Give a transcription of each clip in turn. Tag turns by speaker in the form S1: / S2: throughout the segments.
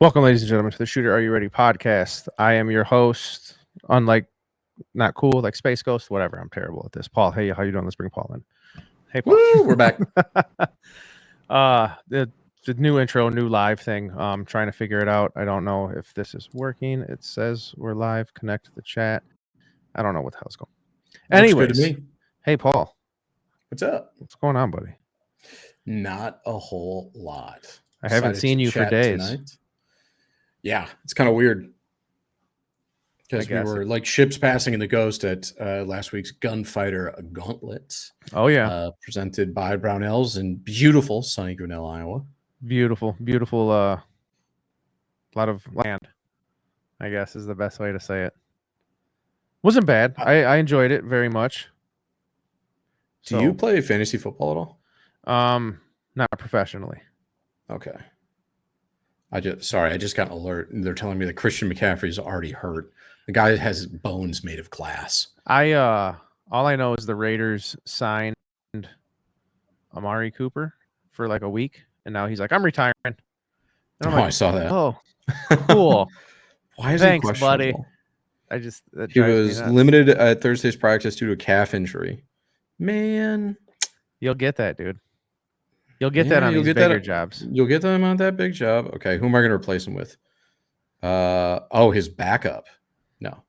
S1: Welcome, ladies and gentlemen, to the Shooter Are You Ready podcast. I am your host, unlike not cool, like Space Ghost, whatever. I'm terrible at this. Paul, hey, how you doing? Let's bring Paul in. Hey, Paul.
S2: Woo, we're back.
S1: The new intro, new live thing. Trying to figure it out. I don't know if this is working. It says we're live. Connect to the chat. I don't know what the hell's going. Anyways,
S2: Looks good to me.
S1: Hey, Paul.
S2: What's up?
S1: What's going on, buddy?
S2: Not a whole lot.
S1: I haven't seen you for days. Tonight.
S2: Yeah, it's kind of weird. Because we were like ships passing in the ghost at last week's Gunfighter Gauntlet.
S1: Oh, yeah.
S2: Presented by Brownells in beautiful sunny Grinnell, Iowa.
S1: Beautiful. Lot of land, I guess, is the best way to say it. Wasn't bad. I enjoyed it very much.
S2: Do you play fantasy football at
S1: all? Not professionally.
S2: Okay. I just got an alert. They're telling me that Christian McCaffrey's already hurt. The guy has bones made of glass.
S1: All I know is the Raiders signed Amari Cooper for like a week, and now he's like, I'm retiring. And
S2: I'm like, I saw that.
S1: Oh, cool.
S2: Why is
S1: Thanks,
S2: he questionable?
S1: buddy.
S2: He was limited at Thursday's practice due to a calf injury. Man,
S1: you'll get that, dude. You'll get that on these bigger jobs.
S2: You'll get them on that big job. Okay, who am I going to replace him with? His backup. No.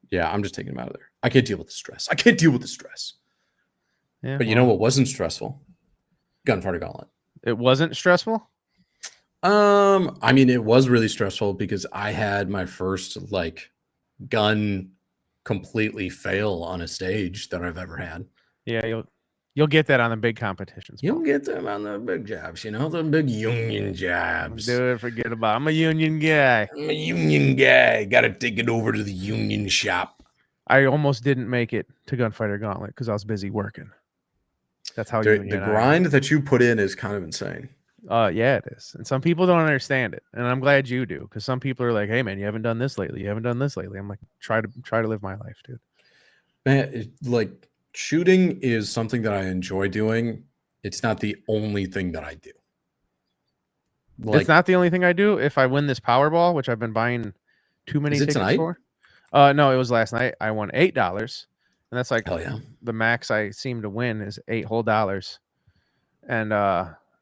S2: Yeah, I'm just taking him out of there. I can't deal with the stress. Yeah, but you know what wasn't stressful? Gunfighter Gauntlet.
S1: It wasn't stressful?
S2: I mean, it was really stressful because I had my first gun completely fail on a stage that I've ever had.
S1: Yeah, You'll get that on the big competitions.
S2: You'll get them on the big jobs, the big union jobs.
S1: Do it, forget about it. I'm a union guy.
S2: Got to take it over to the union shop.
S1: I almost didn't make it to Gunfighter Gauntlet because I was busy working. That's how
S2: the grind that you put in is kind of insane.
S1: Yeah, it is. And some people don't understand it. And I'm glad you do, because some people are like, hey, man, you haven't done this lately. I'm like, try to live my life, dude.
S2: Man, shooting is something that I enjoy doing. It's not the only thing that I do.
S1: It's not the only thing I do. If I win this Powerball, which I've been buying too many tickets for. No, it was last night. I won $8, and that's like the max I seem to win is $8 whole. And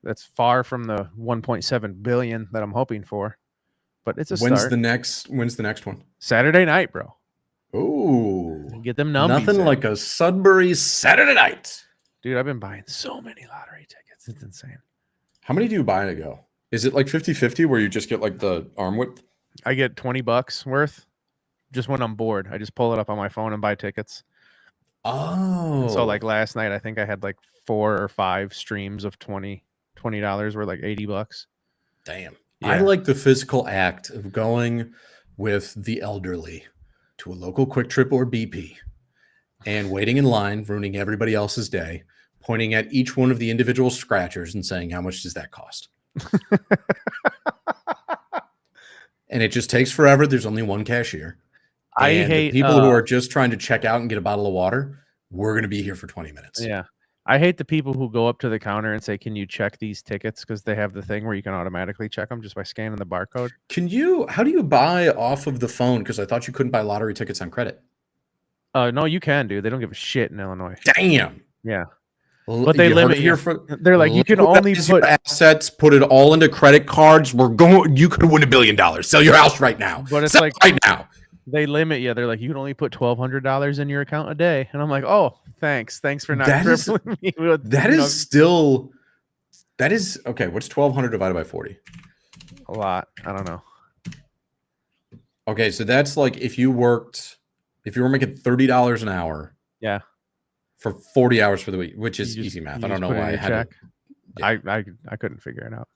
S1: that's far from the 1.7 billion that I'm hoping for. But it's a start.
S2: When's the next one?
S1: Saturday night, bro.
S2: Ooh,
S1: get them numbers.
S2: Nothing like a Sudbury Saturday night.
S1: Dude, I've been buying so many lottery tickets. It's insane.
S2: How many do you buy to go? Is it like 50-50 where you just get like the arm width?
S1: I get $20 worth just when I'm bored. I just pull it up on my phone and buy tickets.
S2: Oh.
S1: And so like last night, I think I had like 4 or 5 streams of $20 were like $80.
S2: Damn. Yeah. I like the physical act of going with the elderly to a local Quick Trip or BP and waiting in line, ruining everybody else's day, pointing at each one of the individual scratchers and saying, how much does that cost? And it just takes forever. There's only one cashier.
S1: I hate
S2: people who are just trying to check out and get a bottle of water. We're going to be here for 20 minutes.
S1: Yeah. I hate the people who go up to the counter and say, can you check these tickets? Because they have the thing where you can automatically check them just by scanning the barcode.
S2: How do you buy off of the phone? Because I thought you couldn't buy lottery tickets on credit.
S1: No, you can, dude. They don't give a shit in Illinois.
S2: Damn.
S1: Yeah. But they limit you. They're like, you can only put
S2: assets, put it all into credit cards. You could win $1 billion. Sell your house right now.
S1: But it's
S2: right now.
S1: They limit you. They're like, you can only put $1,200 in your account a day. And I'm like, oh, thanks for not crippling me with
S2: that is okay. What's 1,200 divided by 40?
S1: A lot. I don't know.
S2: Okay, so that's like if you were making $30 an hour.
S1: Yeah.
S2: For 40 hours for the week, which is easy math. I don't know why I had
S1: I couldn't figure it out.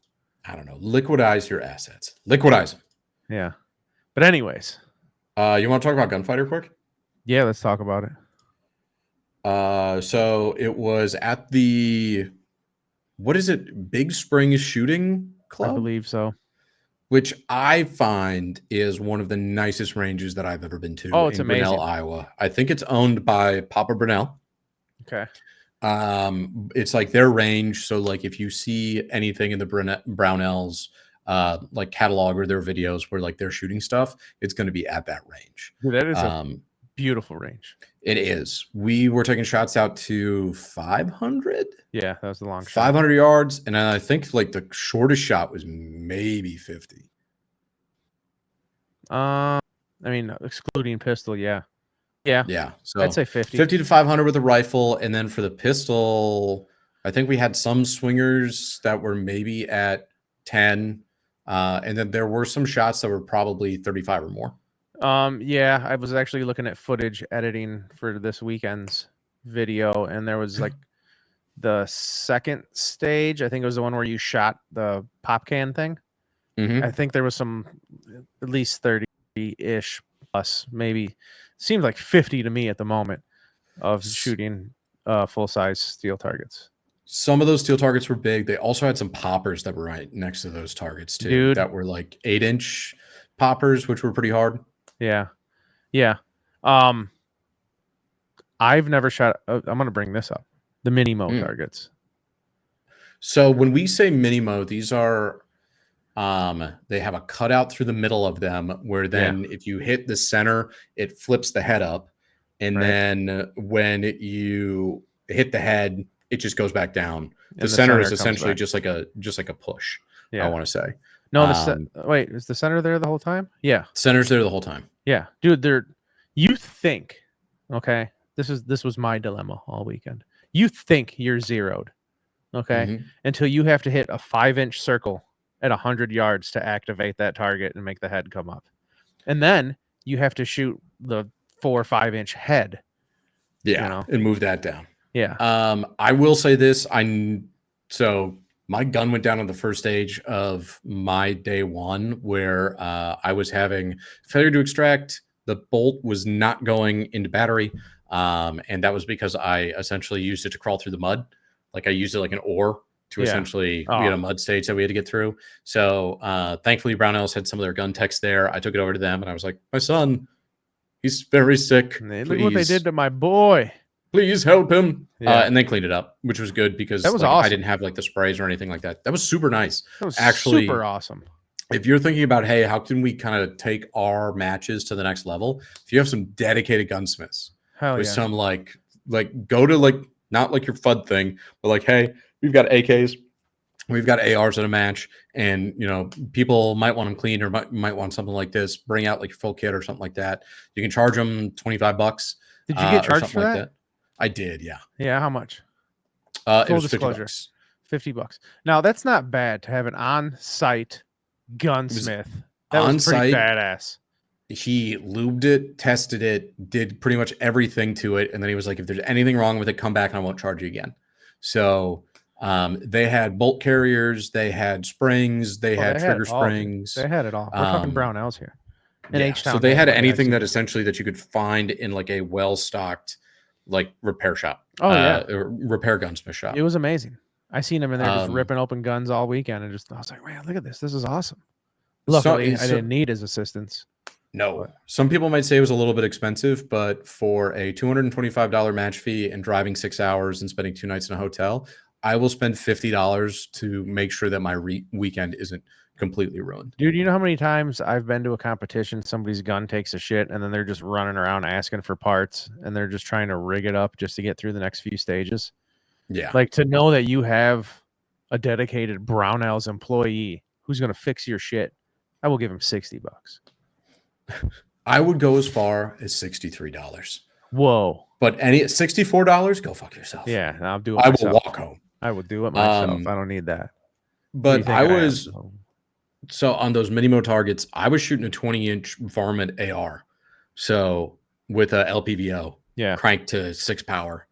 S2: I don't know. Liquidize your assets. Liquidize them.
S1: Yeah. But anyways.
S2: You want to talk about Gunfighter quick?
S1: Yeah, let's talk about it.
S2: So it was at the, what is it? Big Springs Shooting Club?
S1: I believe so.
S2: Which I find is one of the nicest ranges that I've ever been to.
S1: Oh, it's
S2: in
S1: amazing.
S2: Brunel, Iowa. I think it's owned by Papa Brunel.
S1: Okay.
S2: It's like their range. So like if you see anything in the Brownells, like catalog or their videos where like they're shooting stuff, it's going to be at that range.
S1: Dude, that is a beautiful range.
S2: It is. We were taking shots out to 500.
S1: Yeah, that was the long
S2: 500 yards, and I think like the shortest shot was maybe 50.
S1: I mean, excluding pistol, yeah.
S2: So
S1: I'd say 50.
S2: 50 to 500 with a rifle, and then for the pistol, I think we had some swingers that were maybe at 10, and then there were some shots that were probably 35 or more.
S1: Yeah, I was actually looking at footage editing for this weekend's video, and there was like the second stage. I think it was the one where you shot the pop can thing. I think there was some at least 30-ish plus, maybe seemed like 50 to me at the moment of shooting full-size steel targets.
S2: Some of those steel targets were big. They also had some poppers that were right next to those targets too.
S1: Dude,
S2: that were like 8-inch poppers, which were pretty hard.
S1: Yeah. I've never shot. I'm going to bring this up. The mini mo targets.
S2: So when we say mini mo, these are, they have a cutout through the middle of them where then if you hit the center, it flips the head up. And then when you hit the head, it just goes back down. The center is essentially just like a push. I want to say.
S1: No, wait, is the center there the whole time? Yeah.
S2: Center's there the whole time.
S1: Yeah. Dude, you think, okay, this was my dilemma all weekend. You think you're zeroed, okay, until you have to hit a 5-inch circle at 100 yards to activate that target and make the head come up. And then you have to shoot the 4 or 5-inch head.
S2: Yeah, and move that down.
S1: Yeah.
S2: I will say this. So my gun went down on the first stage of my day one where I was having failure to extract. The bolt was not going into battery. And that was because I essentially used it to crawl through the mud. Like I used it like an oar to essentially, we had a mud stage that we had to get through. So thankfully Brownells had some of their gun techs there. I took it over to them and I was like, my son, he's very sick.
S1: Look what they did to my boy.
S2: Please help him. And then cleaned it up, which was good because
S1: that was awesome.
S2: I didn't have like the sprays or anything like that. That was super nice.
S1: That was actually super awesome.
S2: If you're thinking about, hey, how can we kind of take our matches to the next level? If you have some dedicated gunsmiths with some like go to like, not like your FUD thing, but like, hey, we've got AKs, we've got ARs in a match, and people might want them clean or might want something like this. Bring out like your full kit or something like that. You can charge them $25.
S1: Did you get charged for that?
S2: I did, yeah.
S1: Yeah, how much?
S2: Full disclosure,
S1: $50. Now that's not bad to have an on-site gunsmith. That was pretty badass.
S2: He lubed it, tested it, did pretty much everything to it, and then he was like, "If there's anything wrong with it, come back and I won't charge you again." So they had bolt carriers, they had springs, they had trigger springs.
S1: They had it all. We're talking Brownells here.
S2: So they had anything that essentially that you could find in like a well-stocked like repair shop. Repair gunsmith shop.
S1: It was amazing. I seen him in there just ripping open guns all weekend, and I was like, man, look at this. This is awesome. Luckily, I didn't need his assistance.
S2: No. Some people might say it was a little bit expensive, but for a $225 match fee and driving 6 hours and spending 2 nights in a hotel, I will spend $50 to make sure that my weekend isn't completely ruined.
S1: Dude, you know how many times I've been to a competition, somebody's gun takes a shit, and then they're just running around asking for parts, and they're just trying to rig it up just to get through the next few stages?
S2: Yeah.
S1: Like, to know that you have a dedicated Brownells employee who's going to fix your shit, I will give him $60.
S2: I would go as far as $63.
S1: Whoa.
S2: But $64, go fuck yourself.
S1: Yeah, I'll do it myself.
S2: I will walk home.
S1: I would do it myself. I don't need that.
S2: But so on those Minimo targets, I was shooting a 20-inch varmint AR. So with a LPVO, cranked to 6 power.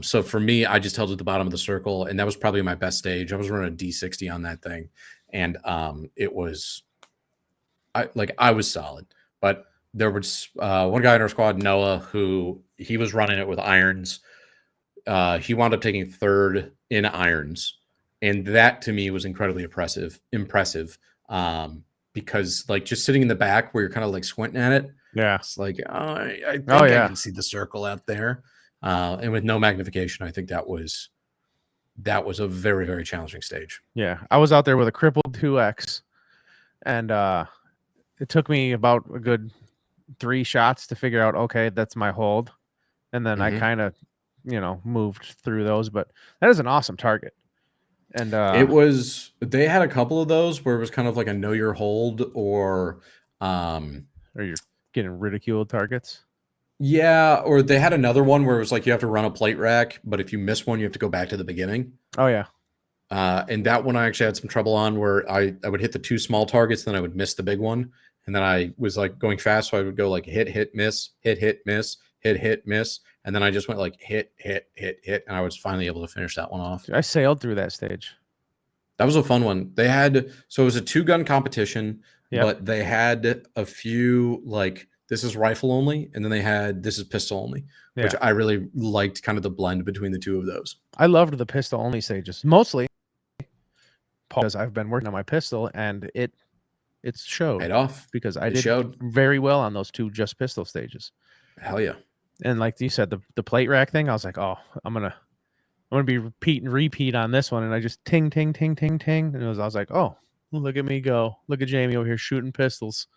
S2: So for me, I just held at the bottom of the circle, and that was probably my best stage. I was running a D60 on that thing, and it was, I was solid. But there was one guy in our squad, Noah, who he was running it with irons. He wound up taking 3rd in irons. And that to me was incredibly impressive. Because like just sitting in the back where you're kind of like squinting at it.
S1: Yeah.
S2: It's like, I think I can see the circle out there. And with no magnification, I think that was that was a very, very challenging stage.
S1: Yeah, I was out there with a crippled 2X, and it took me about a good 3 shots to figure out, okay, that's my hold, and then I kind of, moved through those. But that is an awesome target. And
S2: they had a couple of those where it was kind of like a know your hold, or
S1: you're getting ridiculed targets.
S2: Yeah, or they had another one where it was like you have to run a plate rack, but if you miss one, you have to go back to the beginning.
S1: Oh yeah.
S2: And that one I actually had some trouble on, where I would hit the 2 small targets, then I would miss the big one, and then I was like going fast, so I would go like hit miss, hit miss, hit miss, and then I just went like hit, and I was finally able to finish that one off.
S1: Dude, I sailed through that stage.
S2: That was a fun one. They had, so it was a 2-gun competition, but they had a few like, this is rifle only, and then they had this is pistol only, which I really liked, kind of the blend between the two of those.
S1: I loved the pistol only stages, mostly because I've been working on my pistol, and it showed.
S2: Paid off,
S1: because I did very well on those 2 just pistol stages.
S2: Hell yeah.
S1: And like you said, the plate rack thing, I was like, oh, I'm gonna be repeat on this one, and I just ting ting ting ting ting, and I was like, oh, look at me go, look at Jamie over here shooting pistols.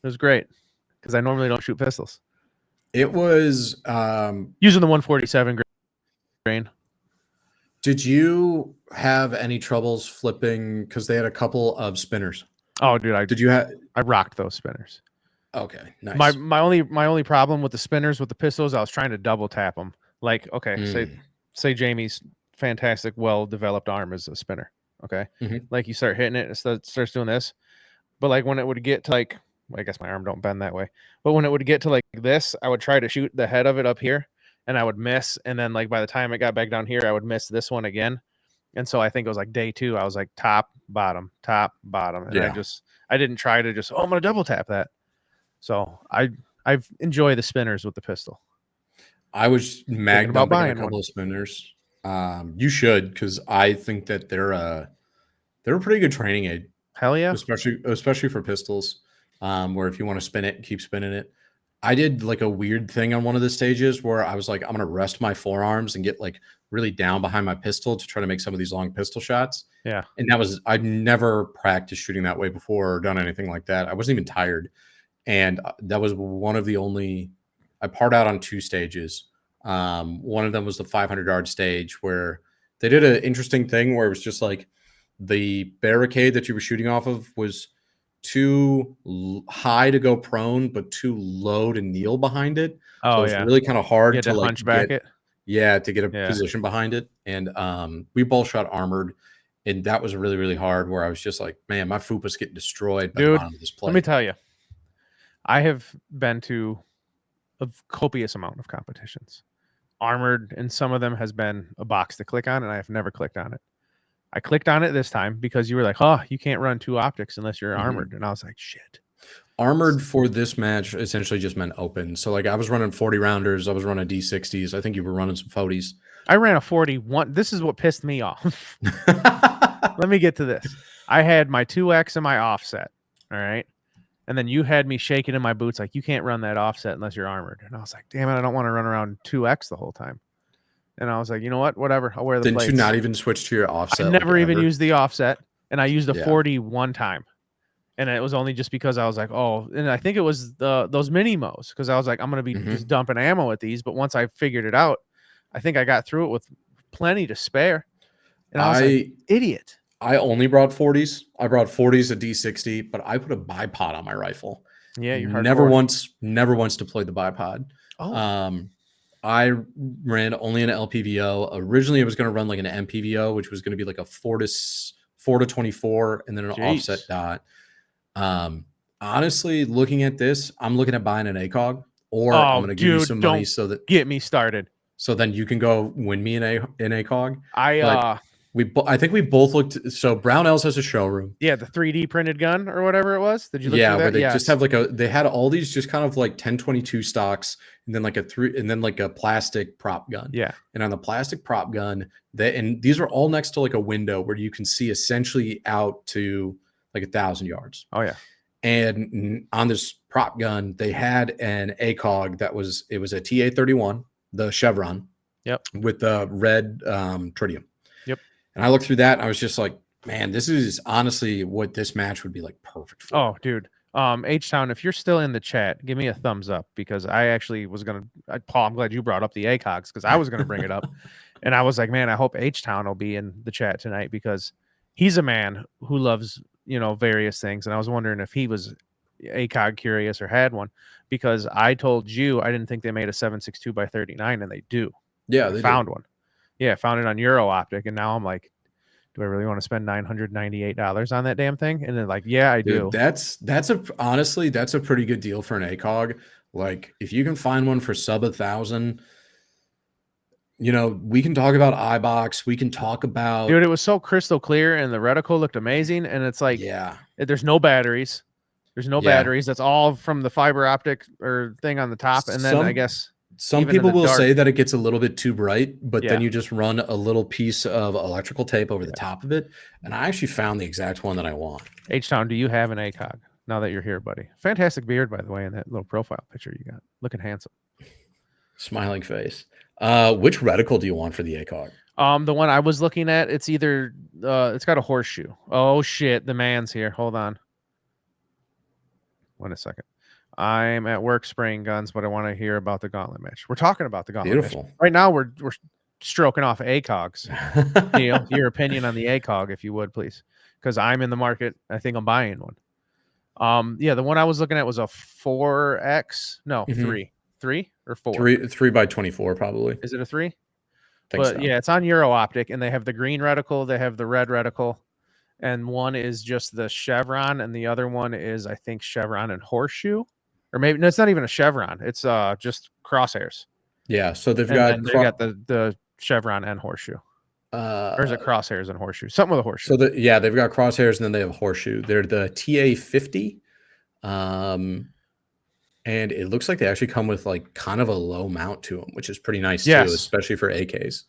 S1: It was great because I normally don't shoot pistols.
S2: It was
S1: using the 147 grain.
S2: Did you have any troubles flipping, because they had a couple of spinners?
S1: Oh, dude, I rocked those spinners.
S2: Okay, nice.
S1: My only problem with the spinners with the pistols, I was trying to double tap them. Like, okay, say Jamie's fantastic, well-developed arm is a spinner. Okay, like you start hitting it, it starts doing this. But like when it would get to like, I guess my arm don't bend that way. But when it would get to like this, I would try to shoot the head of it up here, and I would miss. And then like by the time it got back down here, I would miss this one again. And so I think it was like day 2, I was like top, bottom. And I didn't try to just, I'm going to double tap that. So I've enjoyed the spinners with the pistol.
S2: I was mag dumping a couple of spinners. You should, because I think that they're a pretty good training aid.
S1: Hell yeah.
S2: Especially for pistols, where if you want to spin it, keep spinning it. I did like a weird thing on one of the stages where I was like, I'm going to rest my forearms and get like really down behind my pistol to try to make some of these long pistol shots.
S1: Yeah.
S2: And I've never practiced shooting that way before or done anything like that. I wasn't even tired. And that was one of the only, I parred out on 2 stages. One of them was the 500-yard stage, where they did an interesting thing where it was just like the barricade that you were shooting off of was too high to go prone, but too low to kneel behind it. So it's really kind of hard to like
S1: hunchback it.
S2: Yeah, to get a position behind it. And we both shot armored, and that was really, really hard, where I was just like, man, my fupa's getting destroyed by the bottom of this plate.
S1: Let me tell you, I have been to a copious amount of competitions. Armored, and some of them has been a box to click on, and I have never clicked on it. I clicked on it this time because you were like, oh, you can't run 2 optics unless you're armored. And I was like, shit.
S2: Armored for this match essentially just meant open. So like I was running 40 rounders. I was running D60s. I think you were running some 40s.
S1: I ran a 41. This is what pissed me off. Let me get to this. I had my 2X and my offset. All right. And then you had me shaking in my boots like, you can't run that offset unless you're armored. And I was like, damn it, I don't want to run around 2X the whole time. And I was like, you know what? Whatever. I'll wear the plates.
S2: Didn't you not even switch to your offset?
S1: I never even used the offset. And I used a 40 one time. And it was only just because I was like, oh, and I think it was those mini Mos, because I was like, I'm going to be just dumping ammo at these. But once I figured it out, I think I got through it with plenty to spare. And I was like, idiot.
S2: I only brought 40s. I brought 40s, a D60, but I put a bipod on my rifle.
S1: Yeah, you're
S2: never once deployed the bipod. Oh. I ran only an LPVO. Originally, I was going to run like an MPVO, which was going to be like a 4 to 24, and then an offset dot. Honestly, looking at this, I'm looking at buying an ACOG, or I'm going to give you some money so that
S1: get me started.
S2: So then you can go win me an ACOG.
S1: I
S2: think we both looked. So Brownells has a showroom.
S1: Yeah, the 3D printed gun or whatever it was. Did you look
S2: through that? Where they just have like they had all these just kind of like 1022 stocks, and then like a plastic prop gun.
S1: Yeah.
S2: And on the plastic prop gun, and these are all next to like a window where you can see essentially out to like 1,000 yards.
S1: Oh yeah.
S2: And on this prop gun, they had an ACOG it was a TA-31, the Chevron.
S1: Yep.
S2: With the red tritium. And I looked through that and I was just like, man, this is honestly what this match would be like perfect for.
S1: Oh, dude. H-Town, if you're still in the chat, give me a thumbs up because I actually was going to, Paul, I'm glad you brought up the ACOGs because I was going to bring it up. And I was like, man, I hope H-Town will be in the chat tonight because he's a man who loves, various things. And I was wondering if he was ACOG curious or had one because I told you I didn't think they made a 7.62 by 39 and they do.
S2: Yeah,
S1: I found one. Yeah, I found it on Euro Optic. And now I'm like, do I really want to spend $998 on that damn thing? And then like, yeah, I do.
S2: Honestly, that's a pretty good deal for an ACOG. Like if you can find one for sub 1,000, we can talk about iBox. We can talk about,
S1: dude, it was so crystal clear and the reticle looked amazing. And it's like,
S2: yeah,
S1: there's no batteries. There's no batteries. That's all from the fiber optic or thing on the top. And then I guess
S2: some people will say that it gets a little bit too bright, but then you just run a little piece of electrical tape over the top of it. And I actually found the exact one that I want.
S1: H-Town, do you have an ACOG now that you're here, buddy? Fantastic beard, by the way, in that little profile picture you got. Looking handsome.
S2: Smiling face. Which reticle do you want for the ACOG?
S1: The one I was looking at, it's either it's got a horseshoe. Oh shit, the man's here. Hold on. Wait a second. I'm at work spraying guns, but I want to hear about the gauntlet match. We're talking about the gauntlet match. Right now we're stroking off ACOGs. Neil, your opinion on the ACOG, if you would, please. Because I'm in the market. I think I'm buying one. Yeah, the one I was looking at was a 4X. No, 3. 3 or 4?
S2: 3 by 24, probably.
S1: Is it a 3? But yeah, it's on Euro Optic, and they have the green reticle, they have the red reticle, and one is just the chevron, and the other one is, I think, chevron and horseshoe. Or maybe no, it's not even a chevron. It's just crosshairs.
S2: Yeah, so they've got
S1: the chevron and horseshoe. Or is it crosshairs and horseshoe? Something with a horseshoe.
S2: So they've got crosshairs and then they have horseshoe. They're the TA50. And it looks like they actually come with like kind of a low mount to them, which is pretty nice too, especially for AKs.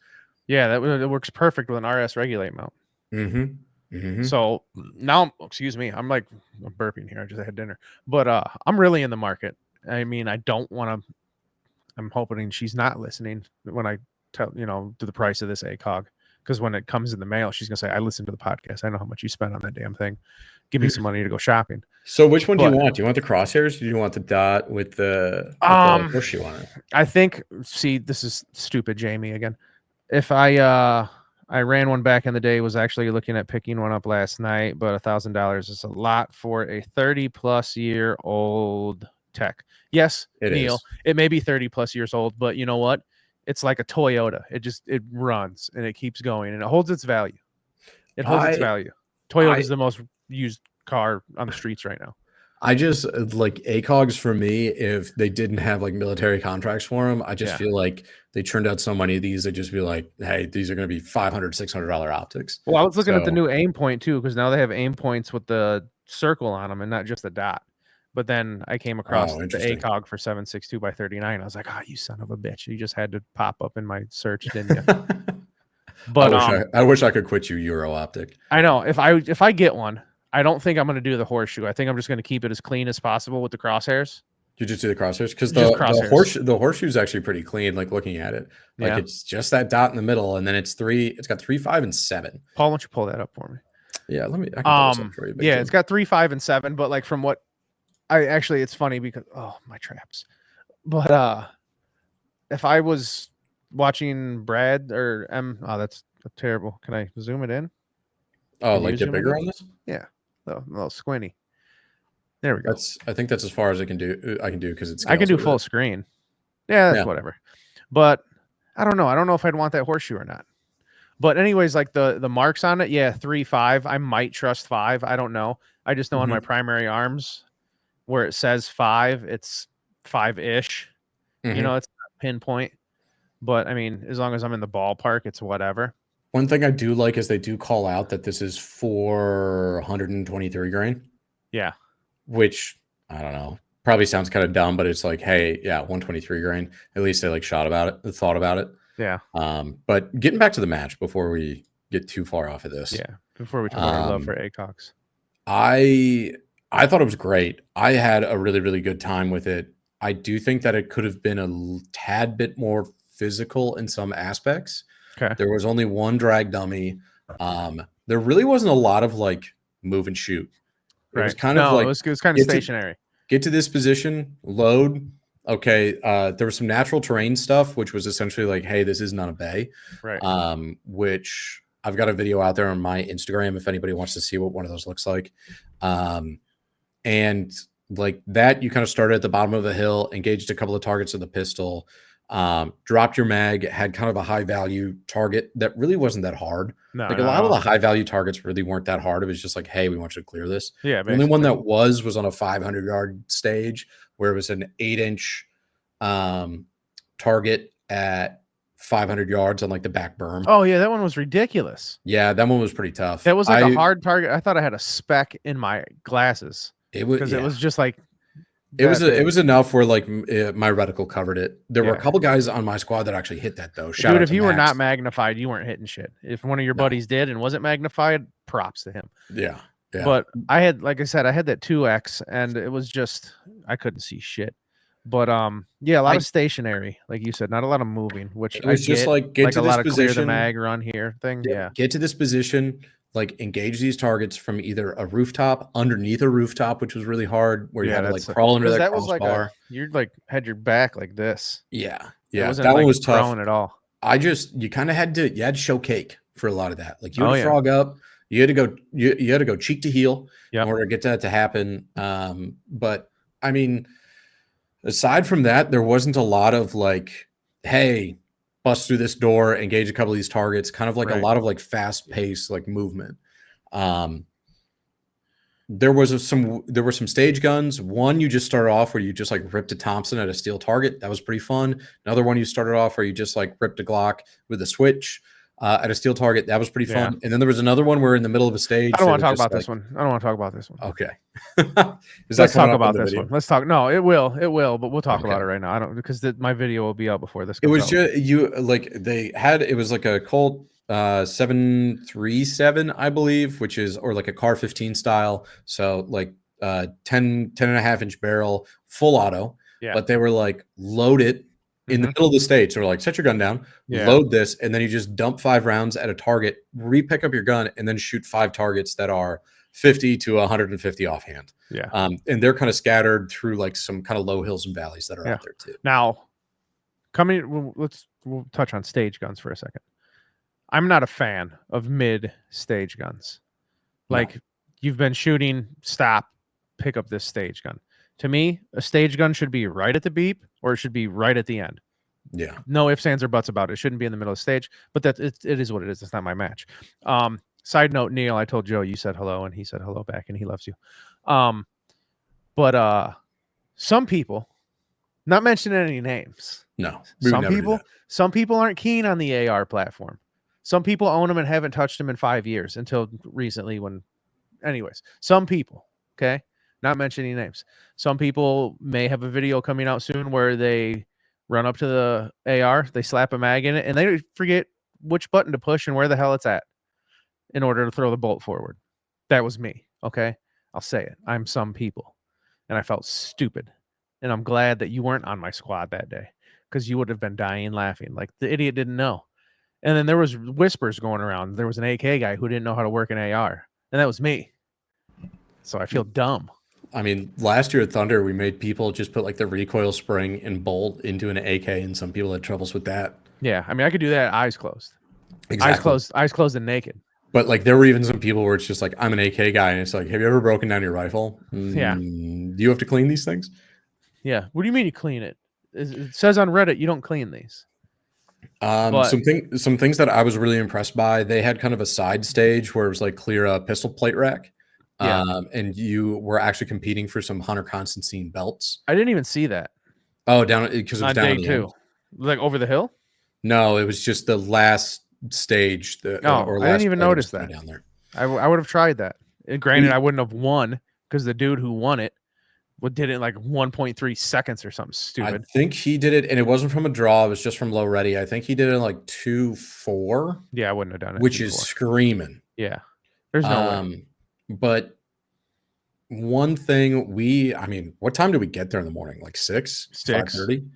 S1: Yeah, that works perfect with an RS regulate mount. So now, excuse me, I'm burping here. I just had dinner, but I'm really in the market. I mean, I don't want to. I'm hoping she's not listening when I tell do the price of this ACOG, because when it comes in the mail, she's gonna say, "I listened to the podcast. I know how much you spent on that damn thing. Give me some money to go shopping."
S2: So which one do you want? Do you want the crosshairs? Or do you want the dot with the horseshoe on it?
S1: I think. See, this is stupid, Jamie. Again, if I ran one back in the day, was actually looking at picking one up last night, but $1,000 is a lot for a 30+ year old tech. Yes, Neil, it may be 30+ years old, but you know what? It's like a Toyota. It runs and it keeps going and it holds its value. It holds its value. Toyota is the most used car on the streets right now.
S2: I just like ACOGs for me. If they didn't have like military contracts for them, I just feel like they turned out so many of these. They'd just be like, hey, these are going to be $500, $600 optics.
S1: Well, I was looking at the new aim point too, because now they have aim points with the circle on them and not just the dot. But then I came across the ACOG for 7.62 by 39. I was like, you son of a bitch. You just had to pop up in my search, didn't you? But
S2: I wish I could quit you, Euro Optic.
S1: I know. If I get one, I don't think I'm going to do the horseshoe. I think I'm just going to keep it as clean as possible with the crosshairs.
S2: You just do the crosshairs? Because the horseshoe is actually pretty clean, like looking at it. Like it's just that dot in the middle, and then it's got 3, 5, and 7.
S1: Paul, why don't you pull that up for me?
S2: Yeah, I can pull this up for you.
S1: It's got 3, 5, and 7, but like from what it's funny because my traps. But if I was watching Brad or that's terrible. Can I zoom it in?
S2: Oh, like get bigger on this?
S1: Yeah. A little squinty. There we go.
S2: I think that's as far as I can do because it's
S1: I can do full screen. Yeah, that's whatever. But I don't know. I don't know if I'd want that horseshoe or not. But anyways, like the marks on it, 3, 5. I might trust 5. I don't know. I just know on my primary arms where it says 5, it's 5-ish. It's not pinpoint. But I mean, as long as I'm in the ballpark, it's whatever.
S2: One thing I do like is they do call out that this is 423 grain.
S1: Yeah.
S2: Which, I don't know, probably sounds kind of dumb, but it's like, hey, 123 grain. At least they like thought about it.
S1: Yeah.
S2: But getting back to the match before we get too far off of this.
S1: Yeah. Before we talk about our love for ACOGs.
S2: I thought it was great. I had a really, really good time with it. I do think that it could have been a tad bit more physical in some aspects.
S1: Okay.
S2: There was only one drag dummy There really wasn't a lot of like move and shoot. It was kind of like
S1: it was kind of stationary.
S2: Get to this position, load. Okay, there was some natural terrain stuff, which was essentially like, hey, this isn't on a bay.
S1: Right.
S2: Which I've got a video out there on my Instagram if anybody wants to see what one of those looks like. And like that, you kind of started at the bottom of a hill, engaged a couple of targets with the pistol, dropped your mag, had kind of a high value target that really wasn't that hard.
S1: No,
S2: like a lot of the high value targets really weren't that hard. It was just like, hey, we want you to clear this.
S1: Yeah.
S2: The only one that was on a 500-yard stage where it was an 8-inch target at 500 yards on like the back berm.
S1: Oh yeah, that one was ridiculous.
S2: Yeah, that one was pretty tough.
S1: That was like a hard target. I thought I had a speck in my glasses.
S2: It was
S1: because it was just like
S2: it was enough where like my reticle covered it. There were a couple guys on my squad that actually hit that though.
S1: Dude, if you were not magnified, you weren't hitting shit. If one of your buddies did and wasn't magnified, props to him.
S2: Yeah.
S1: But I had, like I said, I had that 2X and it was just, I couldn't see shit. But yeah, a lot of stationary, like you said, not a lot of moving, which
S2: it was just like get
S1: like
S2: to
S1: a
S2: this
S1: lot of
S2: position,
S1: clear the mag run here thing. Yeah.
S2: Get to this position, like engage these targets from either a rooftop, underneath a rooftop, which was really hard, where you had to like crawl under that
S1: was like you're like had your back like this.
S2: Yeah.
S1: It wasn't
S2: that
S1: like
S2: one was tough
S1: at all.
S2: you kind of had to show cake for a lot of that. Like you had to frog up, you had to go, you had to go cheek to heel in order to get that to happen. But I mean, aside from that, there wasn't a lot of like, hey, bust through this door, engage a couple of these targets, kind of like a lot of like fast paced like movement. There were some stage guns. One you just started off where you just like ripped a Thompson at a steel target. That was pretty fun. Another one you started off where you just like ripped a Glock with a switch at a steel target. That was pretty fun. And then there was another one where in the middle of a stage.
S1: I don't want to talk about this one. I don't want to talk about this one.
S2: Okay.
S1: Let's talk about this one. Let's talk. No, it will, but we'll talk about it right now. I don't, because my video will be out before this.
S2: It was just it was like a Colt 737, I believe, which is, or like a Car 15 style. So like 10 and a half inch barrel, full auto. Yeah. But they were like, load it in the middle of the stage. So we're like, set your gun down, load this, and then you just dump 5 rounds at a target, re-pick up your gun, and then shoot 5 targets that are 50 to 150 offhand.
S1: Yeah.
S2: And they're kind of scattered through like some kind of low hills and valleys that are out there too.
S1: Now, we'll touch on stage guns for a second. I'm not a fan of mid stage guns. Like you've been shooting, stop, pick up this stage gun. To me, a stage gun should be right at the beep or it should be right at the end.
S2: Yeah.
S1: No ifs, ands, or buts about it. It shouldn't be in the middle of the stage, but it is what it is. It's not my match. Side note, Neil, I told Joe you said hello and he said hello back and he loves you. But some people, not mentioning any names.
S2: No.
S1: Some people aren't keen on the AR platform. Some people own them and haven't touched them in 5 years until recently anyways, some people, okay? Not mentioning names. Some people may have a video coming out soon where they run up to the AR, they slap a mag in it, and they forget which button to push and where the hell it's at in order to throw the bolt forward. That was me, okay? I'll say it. I'm some people. And I felt stupid. And I'm glad that you weren't on my squad that day because you would have been dying laughing. Like the idiot didn't know. And then there was whispers going around. There was an AK guy who didn't know how to work an AR. And that was me. So I feel dumb.
S2: I mean, last year at Thunder, we made people just put like the recoil spring and bolt into an AK, and some people had troubles with that.
S1: Yeah, I mean, I could do that eyes closed.
S2: Exactly.
S1: Eyes closed and naked.
S2: But like there were even some people where it's just like, I'm an AK guy, and it's like, have you ever broken down your rifle?
S1: Yeah.
S2: Do you have to clean these things?
S1: Yeah. What do you mean you clean it? It says on Reddit you don't clean these.
S2: Some things that I was really impressed by, they had kind of a side stage where it was like clear a pistol plate rack. Yeah. And you were actually competing for some Hunter Constantine belts.
S1: I didn't even see that.
S2: Oh, down because it was down
S1: day 2. Like over the hill?
S2: No, it was just the last stage.
S1: I didn't even notice that
S2: down there.
S1: I would have tried that. And granted, I wouldn't have won because the dude who won it did it in like 1.3 seconds or something stupid.
S2: I think he did it, and it wasn't from a draw. It was just from low ready. I think he did it in like 2.4.
S1: Yeah, I wouldn't have done it.
S2: Which is screaming.
S1: Yeah. There's no way.
S2: But one thing I mean, what time did we get there in the morning? Like 6? 5:30?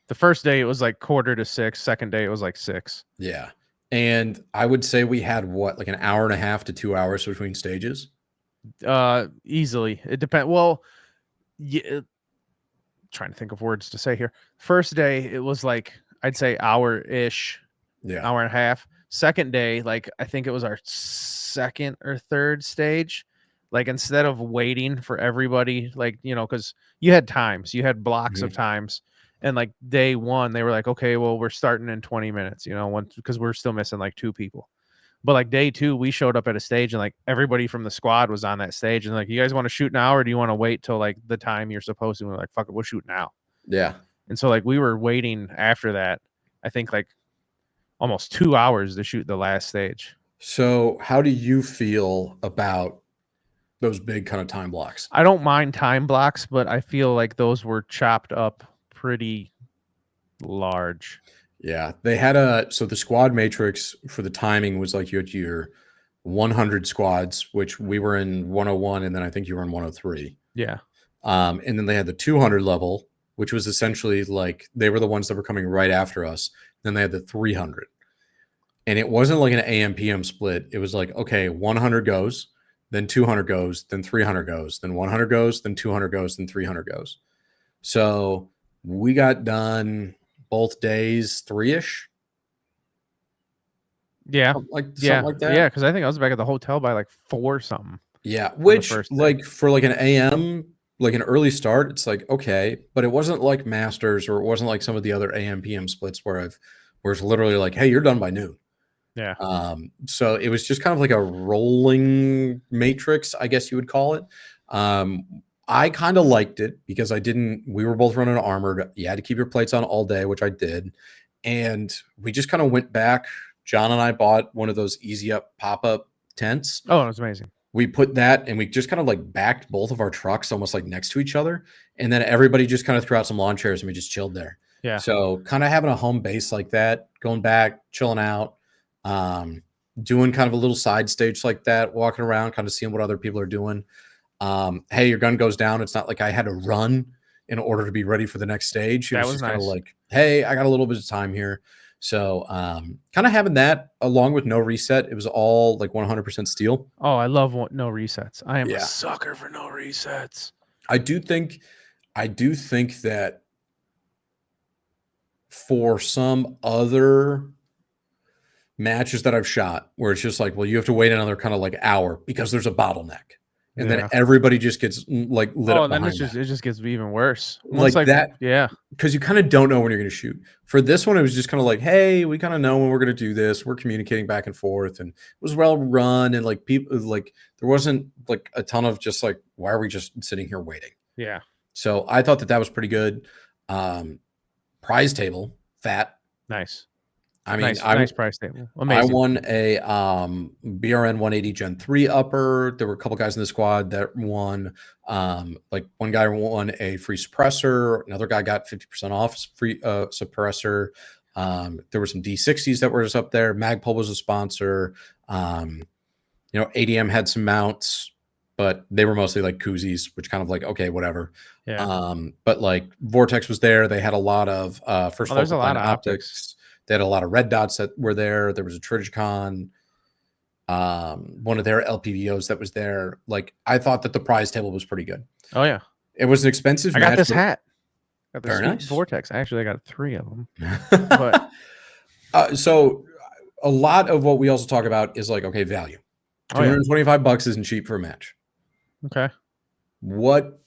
S1: The first day it was like 5:45. Second day it was like 6.
S2: Yeah. And I would say we had what, like an hour and a half to 2 hours between stages?
S1: Easily. It depends. Well, yeah, trying to think of words to say here. First day, it was like, I'd say hour-ish, hour and a half. Second day, like, I think it was our second or third stage. Like, instead of waiting for everybody, like, because you had times, you had blocks of times. And like day one, they were like, okay, well, we're starting in 20 minutes, because we're still missing like 2 people. But like day 2, we showed up at a stage and like everybody from the squad was on that stage and like, you guys want to shoot now or do you want to wait till like the time you're supposed to? And we're like, fuck it, we'll shoot now.
S2: Yeah.
S1: And so like we were waiting after that, I think like almost 2 hours to shoot the last stage.
S2: So how do you feel about those big kind of time blocks?
S1: I don't mind time blocks, but I feel like those were chopped up pretty large.
S2: Yeah, they had so the squad matrix for the timing was like you had your 100 squads, which we were in 101, and then I think you were in 103.
S1: Yeah.
S2: And then they had the 200 level, which was essentially like they were the ones that were coming right after us. Then they had the 300. And it wasn't like an AM PM split. It was like, okay, 100 goes, then 200 goes, then 300 goes, then 100 goes, then 200 goes, then 300 goes. So we got done both days 3-ish.
S1: Yeah.
S2: Something like that.
S1: Yeah, because I think I was back at the hotel by like 4 something.
S2: Yeah, which like for like an AM, like an early start, it's like okay, but it wasn't like Masters or it wasn't like some of the other AM PM splits where it's literally like, hey, you're done by noon.
S1: Yeah.
S2: So it was just kind of like a rolling matrix, I guess you would call it. I kind of liked it because we were both running armored. You had to keep your plates on all day, which I did. And we just kind of went back. John and I bought one of those easy up pop-up tents.
S1: Oh, it was amazing.
S2: We put that and we just kind of like backed both of our trucks almost like next to each other. And then everybody just kind of threw out some lawn chairs and we just chilled there.
S1: Yeah.
S2: So kind of having a home base like that, going back, chilling out, doing kind of a little side stage like that, walking around, kind of seeing what other people are doing. Hey, your gun goes down. It's not like I had to run in order to be ready for the next stage. It was just kind of like, hey, I got a little bit of time here. So kind of having that along with no reset, it was all like 100% steel.
S1: Oh, I love no resets. I am a sucker for no resets.
S2: I do think that for some other matches that I've shot where it's just like, well, you have to wait another kind of like hour because there's a bottleneck. And then everybody just gets like lit up.
S1: Oh, then it just gets even worse.
S2: Once like that,
S1: yeah.
S2: Because you kind of don't know when you're going to shoot. For this one, it was just kind of like, hey, we kind of know when we're going to do this. We're communicating back and forth, and it was well run. And like people, like there wasn't like a ton of just like, why are we just sitting here waiting?
S1: Yeah.
S2: So I thought that was pretty good. Prize table, fat,
S1: nice.
S2: I mean,
S1: nice price table. Amazing.
S2: I won a BRN 180 Gen 3 upper. There were a couple guys in the squad that won. Like one guy won a free suppressor. Another guy got 50% off free suppressor. There were some D60s that were just up there. Magpul was a sponsor. ADM had some mounts, but they were mostly like koozies, which kind of like, okay, whatever.
S1: Yeah.
S2: But like Vortex was there. They had a lot of
S1: there's a lot of optics.
S2: They had a lot of red dots that were there. There was a Trigicon, one of their LPVOs that was there. Like I thought that the prize table was pretty good.
S1: Oh yeah,
S2: it was an expensive.
S1: I got this hat. Got this
S2: very nice
S1: Vortex. Actually, I got 3 of them.
S2: But so a lot of what we also talk about is like, okay, value. $225 isn't cheap for a match.
S1: Okay.
S2: What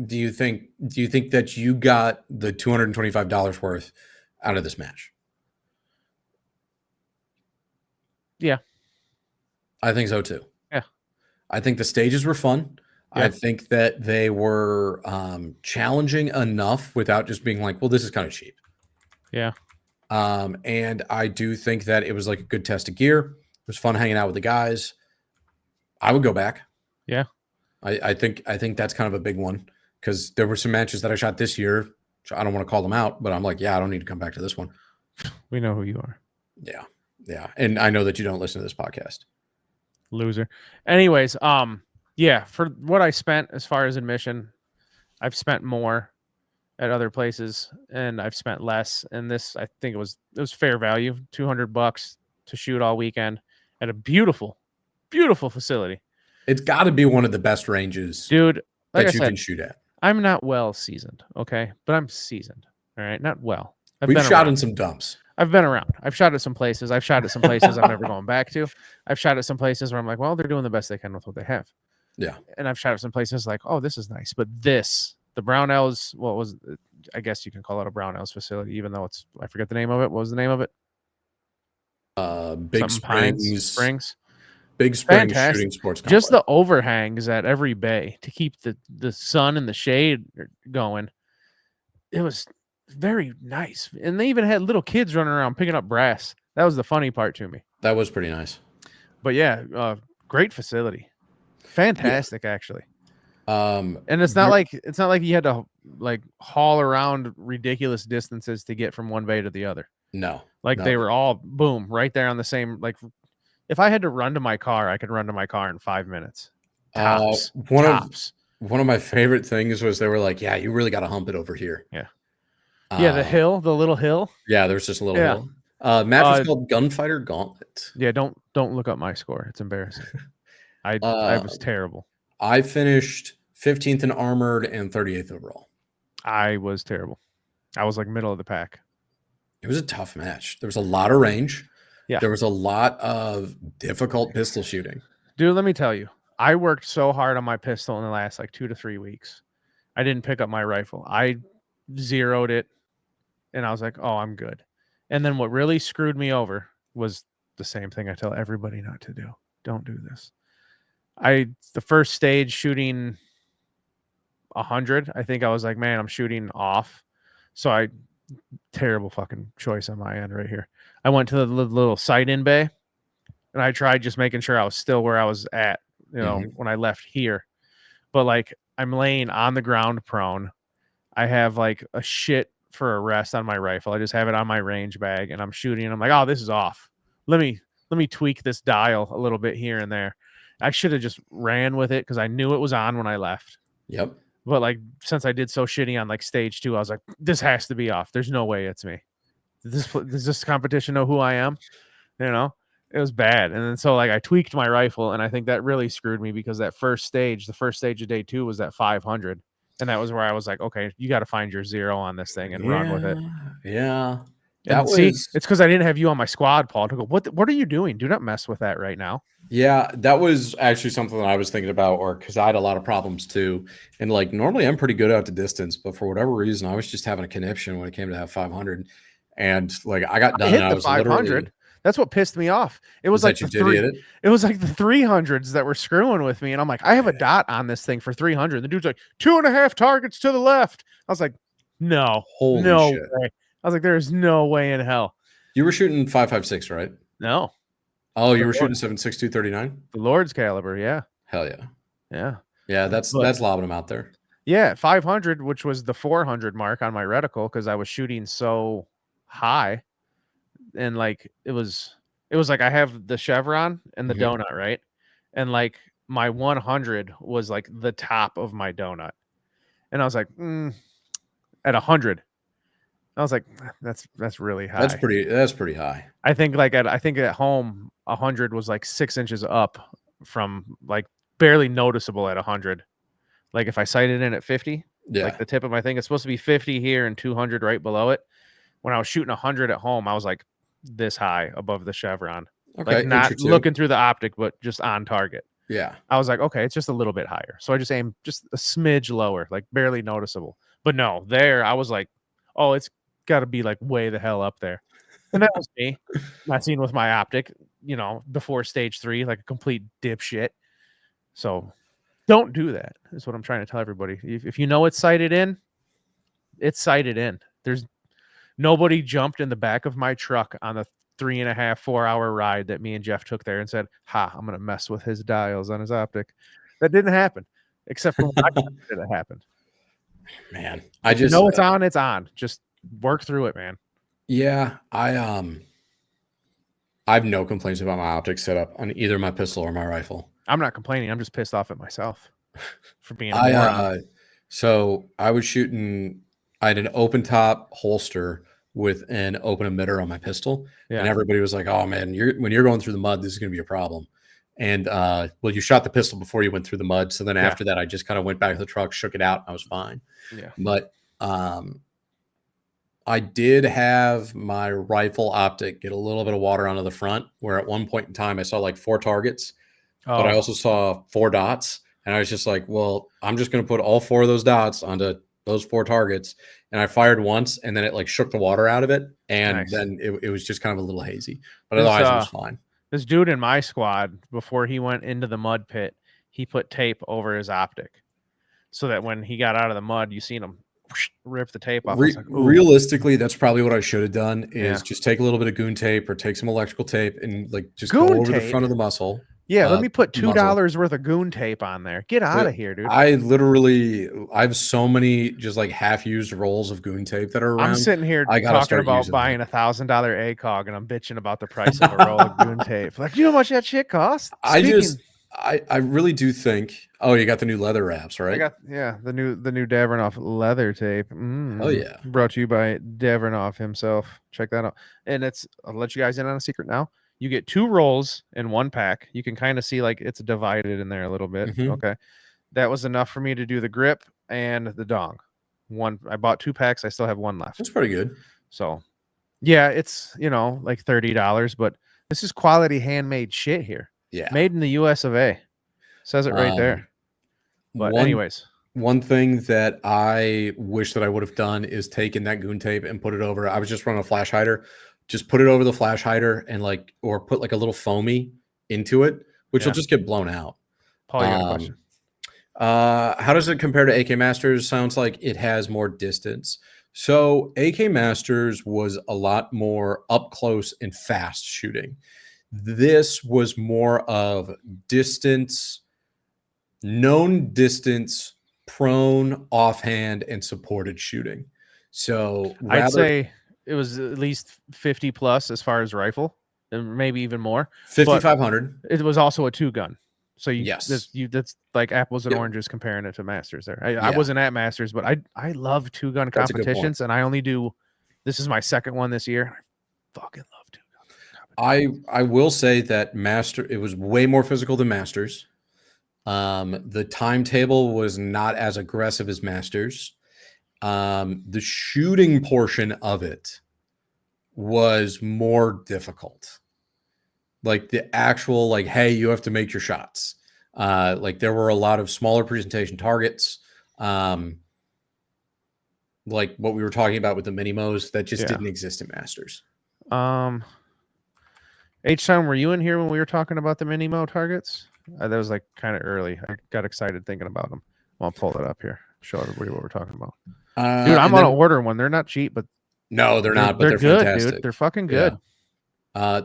S2: do you think? Do you think that you got the $225 worth out of this match?
S1: Yeah.
S2: I think so too.
S1: Yeah.
S2: I think the stages were fun. Yeah. I think that they were challenging enough without just being like, well, this is kind of cheap.
S1: Yeah.
S2: And I do think that it was like a good test of gear. It was fun hanging out with the guys. I would go back.
S1: Yeah.
S2: I think that's kind of a big one because there were some matches that I shot this year. I don't want to call them out, but I'm like, yeah, I don't need to come back to this one.
S1: We know who you are.
S2: Yeah. Yeah. And I know that you don't listen to this podcast.
S1: Loser. Anyways, yeah, for what I spent as far as admission, I've spent more at other places and I've spent less. And this, I think it was fair value, $200 to shoot all weekend at a beautiful, beautiful facility.
S2: It's got to be one of the best ranges,
S1: dude. Like
S2: that
S1: I
S2: you
S1: said,
S2: can shoot at.
S1: I'm not well seasoned, okay, but I'm seasoned. All right, not well.
S2: We've shot in some dumps.
S1: I've been around. I've shot at some places. I've shot at some places I'm never going back to. I've shot at some places where I'm like, well, they're doing the best they can with what they have.
S2: Yeah.
S1: And I've shot at some places like, oh, this is nice. But the Brownells, what was, I guess you can call it a Brownells facility, even though I forget the name of it. What was the name of it?
S2: Big Springs. Big Springs Shooting Sports Complex.
S1: Just the overhangs at every bay to keep the sun and the shade going. It was very nice. And they even had little kids running around picking up brass. That was the funny part to me.
S2: That was pretty nice.
S1: But yeah, great facility. Fantastic, actually. And it's not like you had to like haul around ridiculous distances to get from one bay to the other.
S2: No.
S1: They were all boom right there on the same. Like if I had to run to my car, I could run to my car in 5 minutes. Tops.
S2: One of my favorite things was they were like, yeah, you really got to hump it over here.
S1: Yeah. Yeah, the little hill.
S2: Yeah, there's just a little hill. Match was called Gunfighter Gauntlet.
S1: Yeah, don't look up my score. It's embarrassing. I was terrible.
S2: I finished 15th in armored and 38th overall.
S1: I was terrible. I was like middle of the pack.
S2: It was a tough match. There was a lot of range.
S1: Yeah.
S2: There was a lot of difficult pistol shooting.
S1: Dude, let me tell you, I worked so hard on my pistol in the last like 2 to 3 weeks. I didn't pick up my rifle. I zeroed it and I was like, oh, I'm good. And then what really screwed me over was the same thing I tell everybody not to do. Don't do this. The first stage shooting 100, I think I was like, man, I'm shooting off. So terrible fucking choice on my end right here. I went to the little sight-in bay and I tried just making sure I was still where I was at, when I left here. But like I'm laying on the ground prone. I have like a shit for a rest on my rifle. I just have it on my range bag and I'm shooting and I'm like, oh, this is off. Let me tweak this dial a little bit here and there. I should have just ran with it because I knew it was on when I left.
S2: Yep.
S1: But like since I did so shitty on like stage 2, I was like, this has to be off. There's no way it's me. Does this competition know who I am? It was bad. And then so like I tweaked my rifle and I think that really screwed me because the first stage of day 2 was at 500. And that was where I was like, okay, you got to find your zero on this thing and run with it.
S2: Yeah.
S1: It's because I didn't have you on my squad, Paul, to go, what are you doing? Do not mess with that right now.
S2: Yeah, that was actually something that I was thinking about, or because I had a lot of problems too. And like normally I'm pretty good out to distance, but for whatever reason, I was just having a conniption when it came to have 500. And like I got done and I was 500. Literally.
S1: That's what pissed me off. It was like it was like the 300s that were screwing with me. And I'm like, I have a dot on this thing for 300. The dude's like 2.5 targets to the left. I was like, no,
S2: holy shit.
S1: Way. I was like, there's no way in hell.
S2: You were shooting 5.56, right?
S1: No.
S2: Oh, you were shooting 7.62 39?
S1: The Lord's caliber, yeah.
S2: Hell yeah.
S1: Yeah.
S2: Yeah, that's lobbing them out there.
S1: Yeah, 500, which was the 400 mark on my reticle because I was shooting so high. And like it was like I have the chevron and the donut, right? And like my 100 was like the top of my donut. And I was like, at 100. I was like, that's really high.
S2: That's pretty high.
S1: I think at home 100 was like 6 inches up from like barely noticeable at 100. Like if I sighted in at 50, like the tip of my thing, it's supposed to be 50 here and 200 right below it. When I was shooting 100 at home, I was like this high above the chevron.
S2: Okay,
S1: like not looking through the optic, but just on target.
S2: Yeah.
S1: I was like, okay, it's just a little bit higher. So I just aimed just a smidge lower, like barely noticeable. But no, there I was like, oh, it's got to be like way the hell up there. And that was me. Not seen with my optic, before stage 3, like a complete dipshit. So don't do that. Is what I'm trying to tell everybody. If you know it's sighted in, it's sighted in. There's nobody jumped in the back of my truck on the 3.5-4 hour ride that me and Jeff took there and said, ha, I'm going to mess with his dials on his optic. That didn't happen, except for when I did it happened.
S2: Man,
S1: it's on, it's on. Just work through it, man.
S2: Yeah, I have no complaints about my optic setup on either my pistol or my rifle.
S1: I'm not complaining. I'm just pissed off at myself for being a moron.
S2: So I was shooting, I had an open top holster with an open emitter on my pistol. Yeah. And everybody was like, oh man, when you're going through the mud, this is going to be a problem. And well, you shot the pistol before you went through the mud. So then after that, I just kind of went back to the truck, shook it out, and I was fine.
S1: Yeah.
S2: But I did have my rifle optic get a little bit of water onto the front, where at one point in time I saw like 4 targets, but I also saw 4 dots. And I was just like, well, I'm just going to put all 4 of those dots onto those 4 targets. And I fired once, and then it like shook the water out of it. And then it was just kind of a little hazy, but otherwise it was fine.
S1: This dude in my squad, before he went into the mud pit, he put tape over his optic so that when he got out of the mud, you seen him rip the tape off.
S2: Realistically, that's probably what I should have done, is just take a little bit of goon tape or take some electrical tape and like just go over the front of the muscle.
S1: Yeah, let me put $2 worth of goon tape on there. Get out of here, dude.
S2: I have so many just like half-used rolls of goon tape that are around.
S1: I'm sitting here talking about buying $1,000 ACOG, and I'm bitching about the price of a roll of goon tape. Like, you know how much that shit costs?
S2: I really do think. Oh, you got the new leather wraps, right?
S1: I got the new Davrinoff leather tape.
S2: Oh yeah,
S1: brought to you by Davrinoff himself. Check that out. And I'll let you guys in on a secret now. You get 2 rolls in one pack. You can kind of see like it's divided in there a little bit. Okay, that was enough for me to do the grip and the dong. I bought 2 packs. I still have 1 left.
S2: That's pretty good.
S1: So, yeah, it's like $30, but this is quality handmade shit here.
S2: Yeah,
S1: made in the U.S. of A. Says it right there. But anyways,
S2: one thing that I wish that I would have done is taken that goon tape and put it over. I was just running a flash hider. Just put it over the flash hider and or put like a little foamy into it, which will just get blown out.
S1: Paul, you got a question?
S2: How does it compare to AK Masters? Sounds like it has more distance. So AK Masters was a lot more up close and fast shooting. This was more of distance, known distance, prone, offhand, and supported shooting. So
S1: I'd say it was at least 50 plus as far as rifle, and maybe even more.
S2: 5,500.
S1: It was also a 2-gun. So that's like apples and oranges comparing it to Masters there. I wasn't at Masters, but I love 2-gun competitions, and I only do. This is my 2nd one this year. I fucking love 2-gun.
S2: I will say that it was way more physical than Masters. The timetable was not as aggressive as Masters. The shooting portion of it was more difficult. Like the actual, like, hey, you have to make your shots. Like there were a lot of smaller presentation targets. Like what we were talking about with the mini-mos that just didn't exist in Masters.
S1: H-Town, were you in here when we were talking about the mini-mo targets? That was like kind of early. I got excited thinking about them. I'll pull it up here. Show everybody what we're talking about. Dude, I'm gonna order one. They're not cheap, but
S2: no, they're not. But they're
S1: good,
S2: fantastic.
S1: dude. They're fucking good.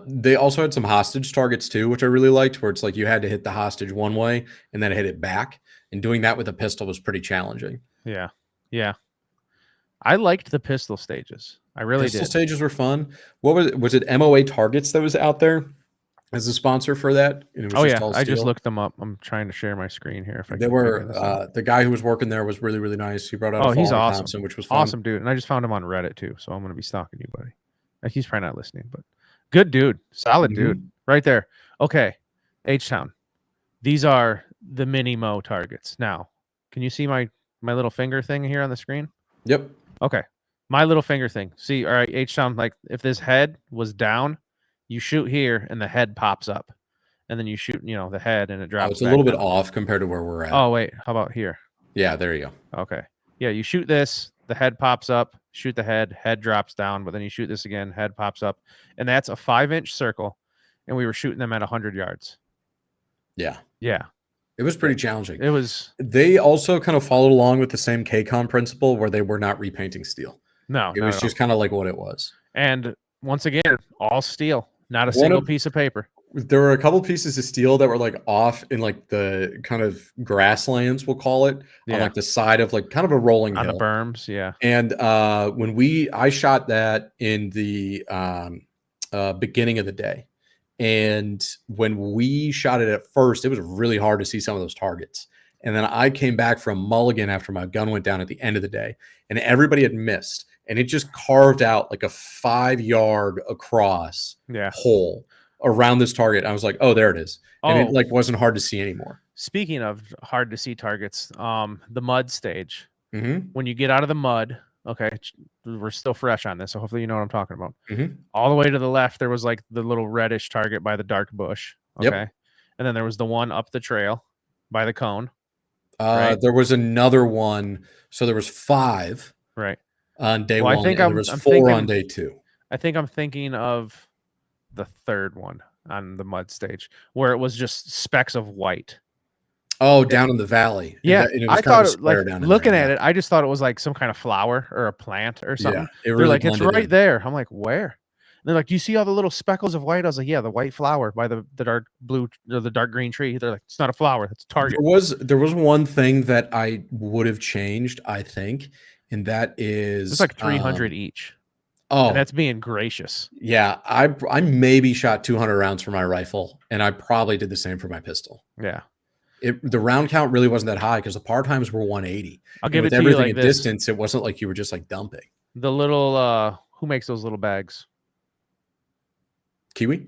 S2: They also had some hostage targets too, which I really liked, where it's like you had to hit the hostage one way and then hit it back, and doing that with a pistol was pretty challenging.
S1: Yeah, yeah. I liked the pistol stages. I really did.
S2: Pistol stages were fun. What was it? MOA Targets that was out there as a sponsor for that? And it was
S1: I just looked them up. I'm trying to share my screen here.
S2: They were the guy who was working there was really, really nice. He brought out
S1: he's awesome.
S2: Thompson, which was fun.
S1: Awesome dude. And I just found him on Reddit too, so I'm gonna be stalking you, buddy. Like, he's probably not listening, but good dude, solid dude, right there. Okay, H-Town. These are the mini-mo targets. Now, can you see my little finger thing here on the screen?
S2: Yep.
S1: Okay, my little finger thing. See, all right, H-Town. Like if this head was down, you shoot here and the head pops up, and then you shoot, the head and it drops.
S2: It's a little bit off compared to where we're at.
S1: Oh wait, how about here?
S2: Yeah, there you go.
S1: Okay, yeah, you shoot this, the head pops up. Shoot the head drops down, but then you shoot this again, head pops up, and that's a 5-inch circle, and we were shooting them at 100 yards.
S2: Yeah,
S1: it
S2: was pretty challenging.
S1: It was.
S2: They also kind of followed along with the same KCON principle, where they were not repainting steel.
S1: No,
S2: it was just kind of like what it was.
S1: And once again, all steel, not a single piece of paper.
S2: There were a couple pieces of steel that were like off in like the kind of grasslands, we'll call it, on like the side of like kind of a rolling hill.
S1: On the berms, yeah.
S2: And when I shot that in the beginning of the day, and when we shot it at first, it was really hard to see some of those targets. And then I came back from Mulligan after my gun went down at the end of the day, and everybody had missed. and it just carved out like a 5-yard across hole around this target. I was like, oh, there it is. And it like wasn't hard to see anymore.
S1: Speaking of hard to see targets, the mud stage.
S2: Mm-hmm.
S1: When you get out of the mud, okay, we're still fresh on this, so hopefully you know what I'm talking about.
S2: Mm-hmm.
S1: All the way to the left, there was like the little reddish target by the dark bush. Okay.
S2: Yep.
S1: And then there was the one up the trail by the cone. Right?
S2: There was another one. So there was 5 on day 1, and there was 4 on day 2.
S1: I think I'm thinking of the third one on the mud stage where it was just specks of white.
S2: Oh, down in the valley.
S1: Yeah, I thought it, like looking at it, I just thought it was like some kind of flower or a plant or something. Yeah, they're like, it's right there. I'm like, where? And they're like, do you see all the little speckles of white? I was like, yeah, the white flower by the dark blue or the dark green tree. They're like, it's not a flower, it's a target.
S2: There was one thing that I would have changed, I think, and that is
S1: it's like 300 each.
S2: Oh,
S1: and that's being gracious.
S2: Yeah, I maybe shot 200 rounds for my rifle, and I probably did the same for my pistol.
S1: Yeah.
S2: The round count really wasn't that high because the par times were 180.
S1: I'll give it to
S2: everything
S1: you like
S2: at distance. It wasn't like you were just like dumping.
S1: The little who makes those little bags?
S2: Kiwi?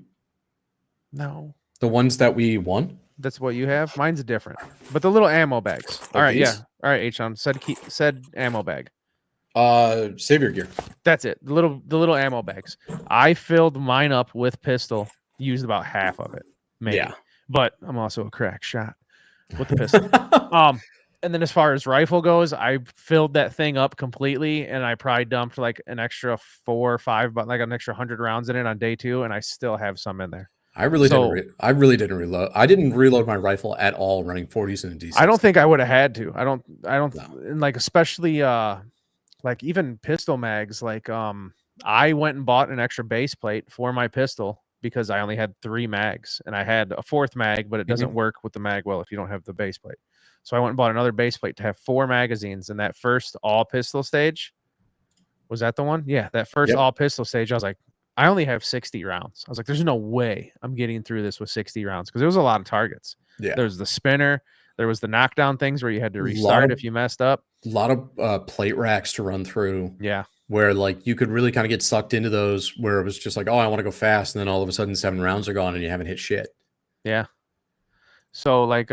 S1: No.
S2: The ones that we won?
S1: That's what you have? Mine's different. But the little ammo bags. Like all right, these? Yeah. All right, H-on. Said ammo bag.
S2: Savior gear.
S1: That's it. The little ammo bags. I filled mine up with pistol, used about half of it. Maybe. Yeah. But I'm also a crack shot with the pistol. And then as far as rifle goes, I filled that thing up completely, and I probably dumped like an extra 4 or 5, but like an extra 100 rounds in it on day 2, and I still have some in there.
S2: I really didn't reload. I didn't reload my rifle at all running 40s and D6.
S1: I don't think I would have had to. I don't no. And like especially like even pistol mags, like I went and bought an extra base plate for my pistol because I only had 3 mags, and I had a 4th mag, but it doesn't work with the mag well if you don't have the base plate. So I went and bought another base plate to have 4 magazines. And that first all pistol stage, was that the one? Yeah, that first all pistol stage, I was like, I only have 60 rounds. I was like, there's no way I'm getting through this with 60 rounds because there was a lot of targets. Yeah, there was the spinner, there was the knockdown things where you had to restart if you messed up.
S2: A lot of plate racks to run through.
S1: Yeah,
S2: where like you could really kind of get sucked into those where it was just like, oh, I want to go fast, and then all of a sudden 7 rounds are gone and you haven't hit shit.
S1: Yeah. So like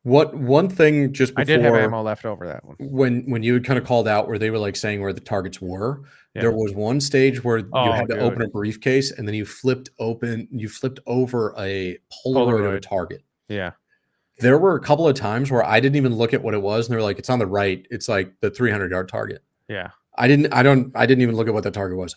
S2: one thing just before,
S1: I did have ammo left over that one.
S2: When you had kind of called out where they were like saying where the targets were, there was one stage where you had to open a briefcase, and then you flipped over a Polaroid of a target.
S1: Yeah.
S2: There were a couple of times where I didn't even look at what it was, and they were like, it's on the right. It's like the 300-yard target.
S1: Yeah.
S2: I didn't even look at what the target was.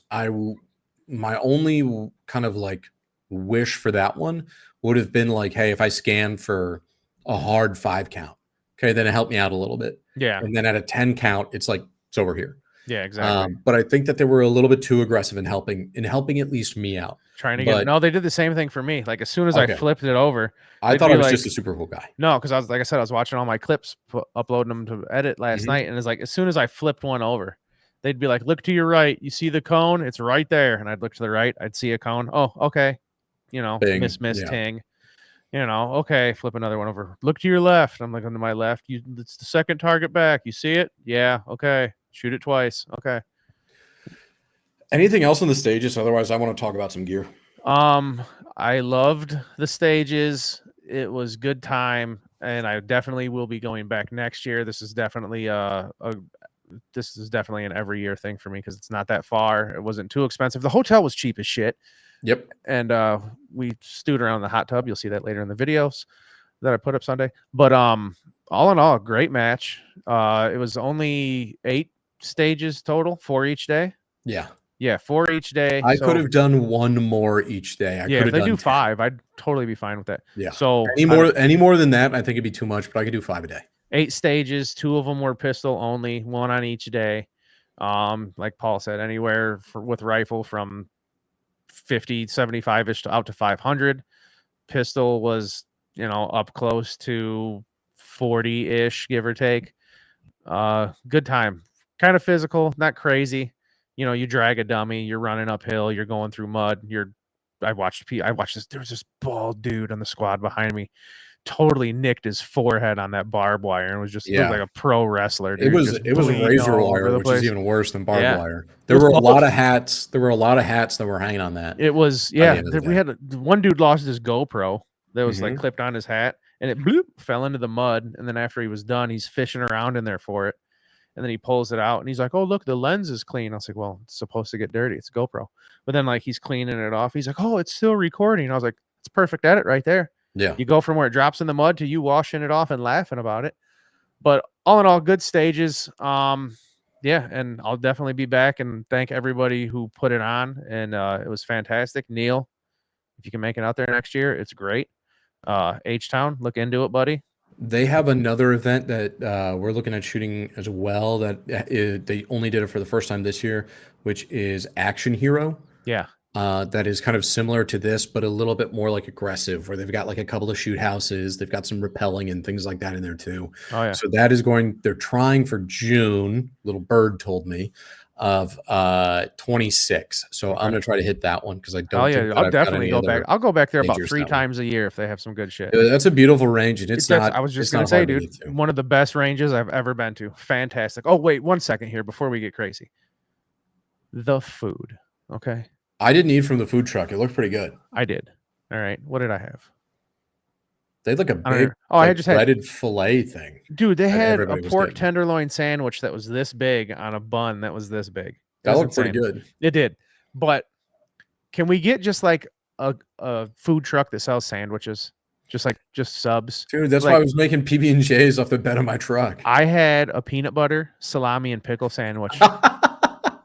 S2: My only kind of like wish for that one would have been like, hey, if I scan for a hard 5 count, okay, then it helped me out a little bit.
S1: Yeah.
S2: And then at a 10 count, it's like, it's over here.
S1: Yeah, exactly.
S2: But I think that they were a little bit too aggressive in helping at least me out.
S1: Trying to get no, they did the same thing for me. Like as soon as I flipped it over,
S2: I thought I was like, just a super cool guy.
S1: No, because I was like I said, I was watching all my clips, uploading them to edit last night, and it's like as soon as I flipped one over, they'd be like, look to your right. You see the cone? It's right there. And I'd look to the right. I'd see a cone. Oh, okay. You know, Bing. miss, ting. You know, okay, flip another one over. Look to your left. I'm like, on to my left. It's the second target back. You see it? Yeah. Okay. Shoot it twice. Okay.
S2: Anything else on the stages? Otherwise, I want to talk about some gear.
S1: I loved the stages. It was good time, and I definitely will be going back next year. This is definitely this is definitely an every year thing for me because it's not that far. It wasn't too expensive. The hotel was cheap as shit.
S2: Yep.
S1: And we stewed around the hot tub. You'll see that later in the videos that I put up Sunday. But all in all, great match. It was only 8 stages total, 4 each day.
S2: Yeah.
S1: Yeah, 4 each day.
S2: I could have done 1 more each day.
S1: If they do 5, I'd totally be fine with that.
S2: Yeah.
S1: So
S2: any more than that, I think it'd be too much, but I could do 5 a day.
S1: 8 stages, 2 of them were pistol only, 1 on each day. Like Paul said, anywhere with rifle from 50, 75-ish to out to 500. Pistol was, up close to 40-ish, give or take. Good time. Kind of physical, not crazy. You drag a dummy, you're running uphill, you're going through mud. I watched this. There was this bald dude on the squad behind me. totally nicked his forehead on that barbed wire and was just looked like a pro wrestler, dude.
S2: It was razor wire, which is even worse than barbed wire. There were a lot of hats. There were a lot of hats that were hanging on that.
S1: It was we had one dude lost his GoPro that was like clipped on his hat, and it bloop fell into the mud. And then after he was done, he's fishing around in there for it, and then he pulls it out and he's like, "Oh, look, the lens is clean." I was like, "Well, it's supposed to get dirty. It's a GoPro." But then like he's cleaning it off. He's like, "Oh, it's still recording." I was like, "It's perfect edit right there."
S2: Yeah.
S1: You go from where it drops in the mud to you washing it off and laughing about it. But all in all, good stages. Yeah, and I'll definitely be back and thank everybody who put it on. And it was fantastic. Neil, if you can make it out there next year, it's great. H-Town, look into it, buddy.
S2: They have another event that we're looking at shooting as well that they only did it for the first time this year, which is Action Hero.
S1: Yeah.
S2: That is kind of similar to this, but a little bit more like aggressive, where they've got like a couple of shoot houses. They've got some rappelling and things like that in there too.
S1: Oh, yeah.
S2: So that is they're trying for June, little bird told me, of 26. So I'm going to try to hit that one because I don't think
S1: I'll definitely go back. I'll go back there about 3 times a year if they have some good shit.
S2: That's a beautiful range. And it's not,
S1: I was just going to say, dude, one of the best ranges I've ever been to. Fantastic. Oh, wait, 1 second here before we get crazy. The food. Okay.
S2: I didn't eat from the food truck. It looked pretty good.
S1: I did. All right. What did I have?
S2: They had like a big I just breaded fillet thing.
S1: Dude, they had a pork tenderloin sandwich that was this big on a bun that was this big.
S2: That looked pretty good.
S1: It did. But can we get just like a food truck that sells sandwiches? Just subs?
S2: Dude, that's why I was making PB&Js off the bed of my truck.
S1: I had a peanut butter, salami, and pickle sandwich.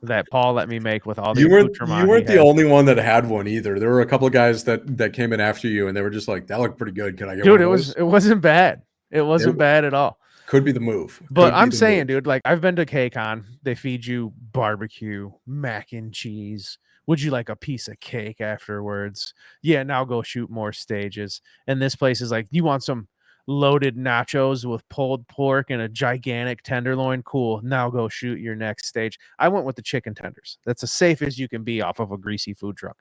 S1: That Paul let me make with all the accoutrement.
S2: You weren't the only one that had one either. There were a couple of guys that came in after you, and they were just like, "That looked pretty good. Can I get one?"
S1: Dude, it wasn't bad. It wasn't bad at all.
S2: Could be the move.
S1: But I'm saying, dude, like I've been to KCON. They feed you barbecue, mac and cheese. Would you like a piece of cake afterwards? Yeah, now go shoot more stages. And this place is like, you want some loaded nachos with pulled pork and a gigantic tenderloin? Cool. Now go shoot your next stage. I went with the chicken tenders. That's as safe as you can be off of a greasy food truck.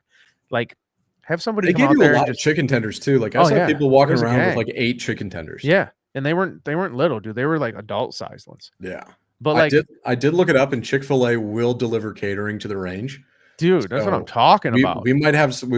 S1: Like, have somebody come out there and just
S2: chicken tenders too. Like I saw people walking around with like 8 chicken tenders.
S1: Yeah, and they weren't little, dude. They were like adult sized ones.
S2: Yeah,
S1: but like
S2: I did look it up, and Chick-fil-A will deliver catering to the range.
S1: Dude, that's what I'm talking about.
S2: We might have some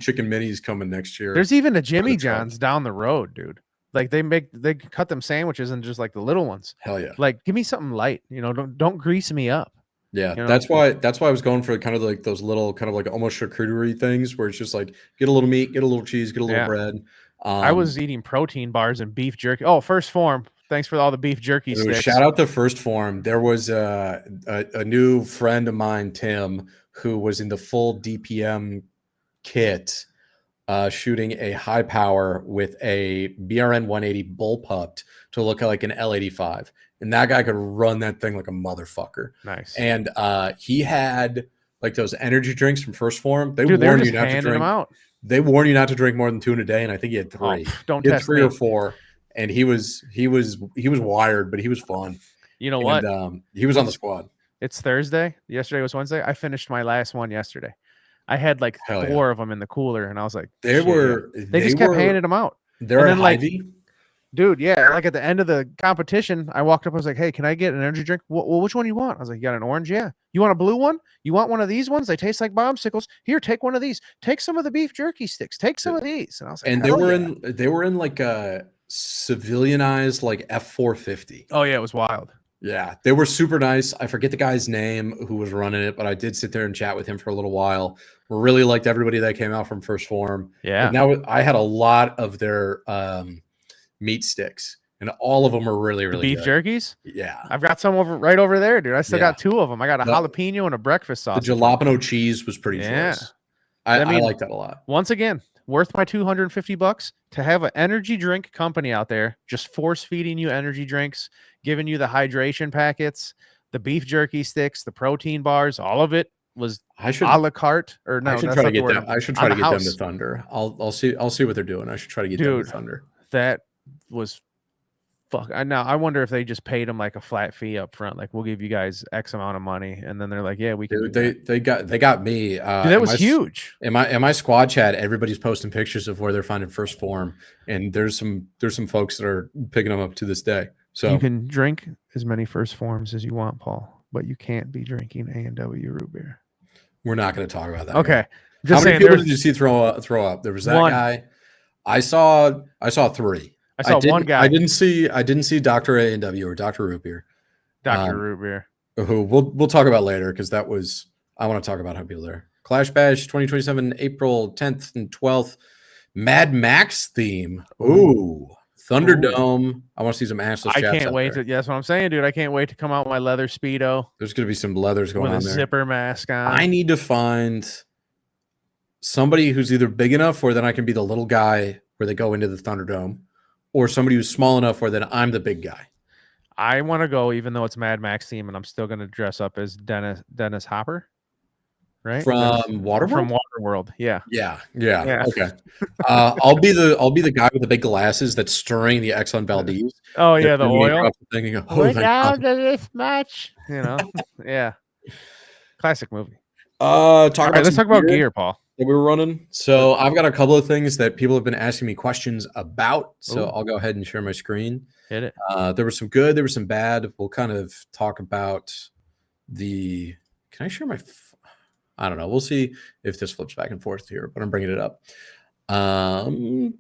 S2: chicken minis coming next year.
S1: There's even a Jimmy John's down the road, dude. Like they cut them sandwiches and just like the little ones.
S2: Hell yeah.
S1: Like give me something light, don't grease me up.
S2: Yeah. That's why I was going for kind of like those little kind of like almost charcuterie things where it's just like get a little meat, get a little cheese, get a little bread.
S1: I was eating protein bars and beef jerky. Oh, First Form. Thanks for all the beef jerky sticks.
S2: Shout out to First Form. There was a new friend of mine, Tim, who was in the full DPM kit, shooting a high power with a BRN 180 bullpup to look like an L85. And that guy could run that thing like a motherfucker.
S1: Nice.
S2: And he had like those energy drinks from First Form. They warn you not to drink. They warn you not to drink more than 2 in a day. And I think he had 3.
S1: Don't
S2: he had
S1: test
S2: 3
S1: me.
S2: or 4. And he was wired, but he was fun.
S1: You know what?
S2: He was on the squad.
S1: It's Thursday. Yesterday was Wednesday. I finished my last one yesterday. I had like 4 of them in the cooler, and I was like,
S2: they
S1: just kept handing them out.
S2: They're at Hy-Vee?
S1: Dude, yeah. Like at the end of the competition, I walked up. I was like, "Hey, can I get an energy drink?" Well, which one do you want? I was like, "You got an orange? Yeah. You want a blue one? You want one of these ones? They taste like bombsicles. Here, take one of these. Take some of the beef jerky sticks. Take some of these." And I was like,
S2: and they were in like a civilianized like F450.
S1: Oh yeah, it was wild.
S2: Yeah, they were super nice. I forget the guy's name who was running it, but I did sit there and chat with him for a little while. Really liked everybody that came out from First Form.
S1: Yeah.
S2: Now I had a lot of their meat sticks, and all of them are really, really
S1: beef jerkies.
S2: Yeah,
S1: I've got some right over there, dude. I still got 2 of them. I got a jalapeno and a breakfast sauce.
S2: The jalapeno cheese was pretty choice. I like that a lot.
S1: Once again, worth my $250 to have an energy drink company out there just force feeding you energy drinks, giving you the hydration packets, the beef jerky sticks, the protein bars. All of it was a la carte. Or no,
S2: I should try to get them. I should try to get them to Thunder. I'll see what they're doing. I should try to get them to Thunder.
S1: That was Fuck. Now I wonder if they just paid them like a flat fee up front. Like, we'll give you guys X amount of money, and then they're like, yeah, we can
S2: Dude,
S1: do that.
S2: they got me.
S1: Dude, that was huge.
S2: In my squad chat, everybody's posting pictures of where they're finding first form, and there's some folks that are picking them up to this day. So
S1: you can drink as many first forms as you want, Paul, but you can't be drinking A&W root beer.
S2: We're not going to talk about that.
S1: Okay.
S2: Just how many people did you see throw up? There was that guy. I saw 3.
S1: I saw one guy.
S2: I didn't see Dr. A&W or Dr. Root Beer.
S1: Dr. Root Beer.
S2: Who we'll talk about later, because I want to talk about how people there. Clash Bash 2027, April 10th and 12th. Mad Max theme. Ooh. Thunderdome. I want to see some assless chaps.
S1: I can't wait to. That's what I'm saying, dude. I can't wait to come out with my leather Speedo.
S2: There's going to be some leathers going on there.
S1: With a zipper mask on.
S2: I need to find somebody who's either big enough where then I can be the little guy where they go into the Thunderdome, or somebody who's small enough where then I'm the big guy.
S1: I want to go, even though it's Mad Max theme, and I'm still going to dress up as Dennis Hopper. Right?
S2: From Waterworld?
S1: From Waterworld, yeah.
S2: Yeah. Okay. I'll be the guy with the big glasses that's stirring the Exxon Valdez.
S1: Oh yeah, the oil.
S2: We're
S1: down to this much. Yeah. Classic movie.
S2: Let's talk
S1: about gear, Paul.
S2: That we were running. So I've got a couple of things that people have been asking me questions about. So I'll go ahead and share my screen.
S1: Hit it.
S2: There was some good, there was some bad. We'll kind of talk about the. Can I share my? I don't know. We'll see if this flips back and forth here, but I'm bringing it up. The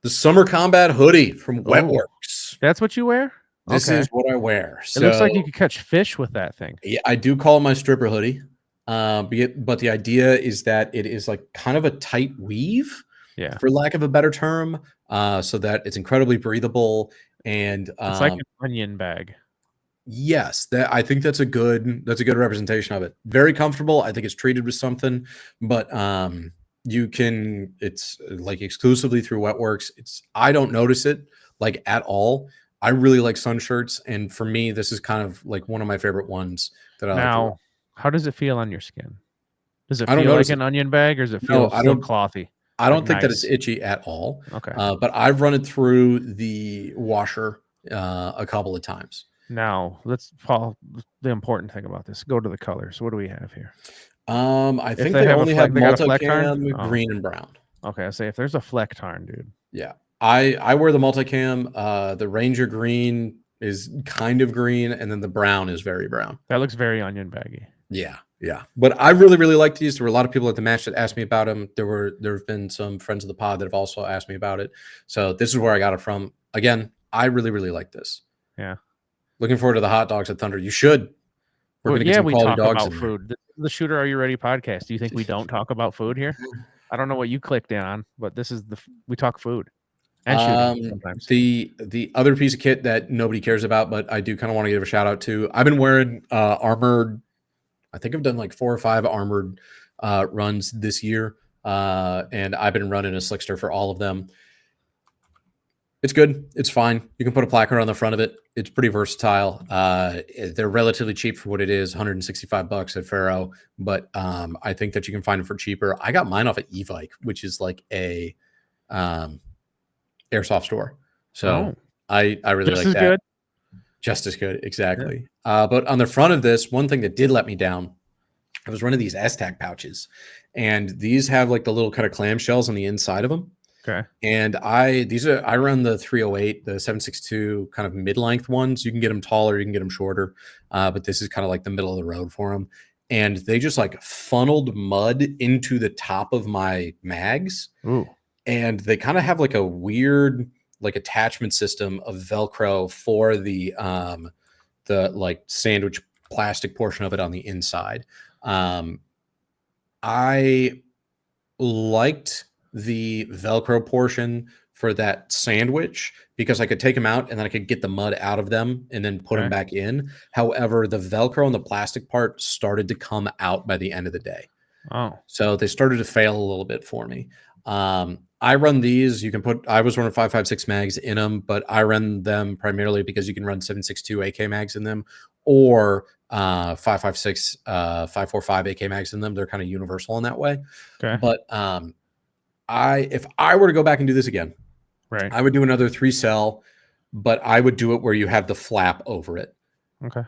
S2: Summer Combat hoodie from Wetworks.
S1: That's what you wear?
S2: This is what I wear.
S1: It looks like you could catch fish with that thing.
S2: Yeah, I do call it my stripper hoodie. But the idea is that it is like kind of a tight weave, for lack of a better term, so that it's incredibly breathable, and
S1: it's like an onion bag.
S2: Yes, I think that's a good representation of it. Very comfortable. I think it's treated with something, but it's like exclusively through Wetworks. I don't notice it like at all. I really like sun shirts, and for me, this is kind of like one of my favorite ones that I like.
S1: How does it feel on your skin? Does it feel like an onion bag, or does it feel still clothy?
S2: I don't think that it's itchy at all.
S1: Okay.
S2: But I've run it through the washer a couple of times.
S1: Now, Paul, the important thing about this, go to the colors. What do we have here?
S2: I think they only have multicam, green and brown.
S1: Okay, I say if there's a fleck tarn, dude.
S2: Yeah. I wear the multicam. The Ranger green is kind of green, and then the brown is very brown.
S1: That looks very onion baggy.
S2: Yeah. But I really, really like these. There were a lot of people at the match that asked me about them. There have been some friends of the pod that have also asked me about it. So this is where I got it from. Again, I really, really like this.
S1: Yeah.
S2: Looking forward to the hot dogs at Thunder. You should. We're going to get some quality dogs
S1: about food. The Shooter Are You Ready podcast. Do you think we don't talk about food here? I don't know what you clicked in on, but this is we talk food. And sometimes.
S2: The other piece of kit that nobody cares about, but I do kind of want to give a shout out to. I've been wearing armored. I think I've done like 4 or 5 armored runs this year, and I've been running a Slickster for all of them. It's good. It's fine. You can put a placard on the front of it. It's pretty versatile. They're relatively cheap for what it is, $165 at Faro, but I think that you can find them for cheaper. I got mine off at Evike, which is like a airsoft store. So I really like that.
S1: Good.
S2: Just as good, exactly. Yeah. But on the front of this, one thing that did let me down, I was running these S-Tag pouches, and these have like the little kind of clamshells on the inside of them.
S1: Okay.
S2: And I run the 308, the 762 kind of mid-length ones. You can get them taller, you can get them shorter, but this is kind of like the middle of the road for them. And they just like funneled mud into the top of my mags.
S1: Ooh.
S2: And they kind of have like a weird like attachment system of Velcro for the like sandwich plastic portion of it on the inside. I liked the Velcro portion for that sandwich because I could take them out and then I could get the mud out of them and then put them back in. However, the Velcro and the plastic part started to come out by the end of the day.
S1: Oh,
S2: so they started to fail a little bit for me. I run these. I was running 5.56 mags in them, but I run them primarily because you can run 7.62 AK mags in them or 5.56, 5.45 AK mags in them. They're kind of universal in that way.
S1: Okay.
S2: But if I were to go back and do this again,
S1: right,
S2: I would do another 3 cell but I would do it where you have the flap over it.
S1: Okay.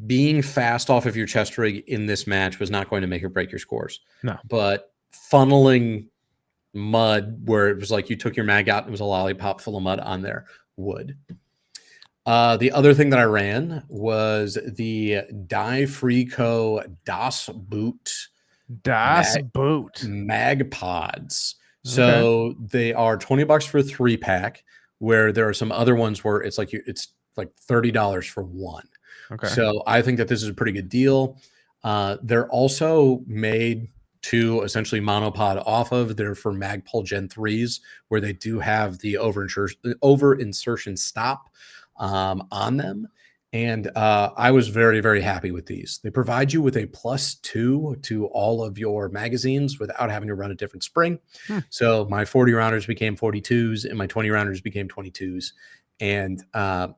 S2: Being fast off of your chest rig in this match was not going to make or break your scores.
S1: No.
S2: But funneling mud where it was like you took your mag out and it was a lollipop full of mud on there would. The other thing that I ran was the Die Freeco Das Boot. Mag pods. So they are $20 for a 3-pack, where there are some other ones where it's like $30 for one.
S1: Okay.
S2: So I think that this is a pretty good deal. They're also made to essentially monopod off of. They're for Magpul Gen 3s, where they do have the over insertion stop on them. And I was very, very happy with these. They provide you with a +2 to all of your magazines without having to run a different spring. So my 40 rounders became 42s and my 20 rounders became 22s. And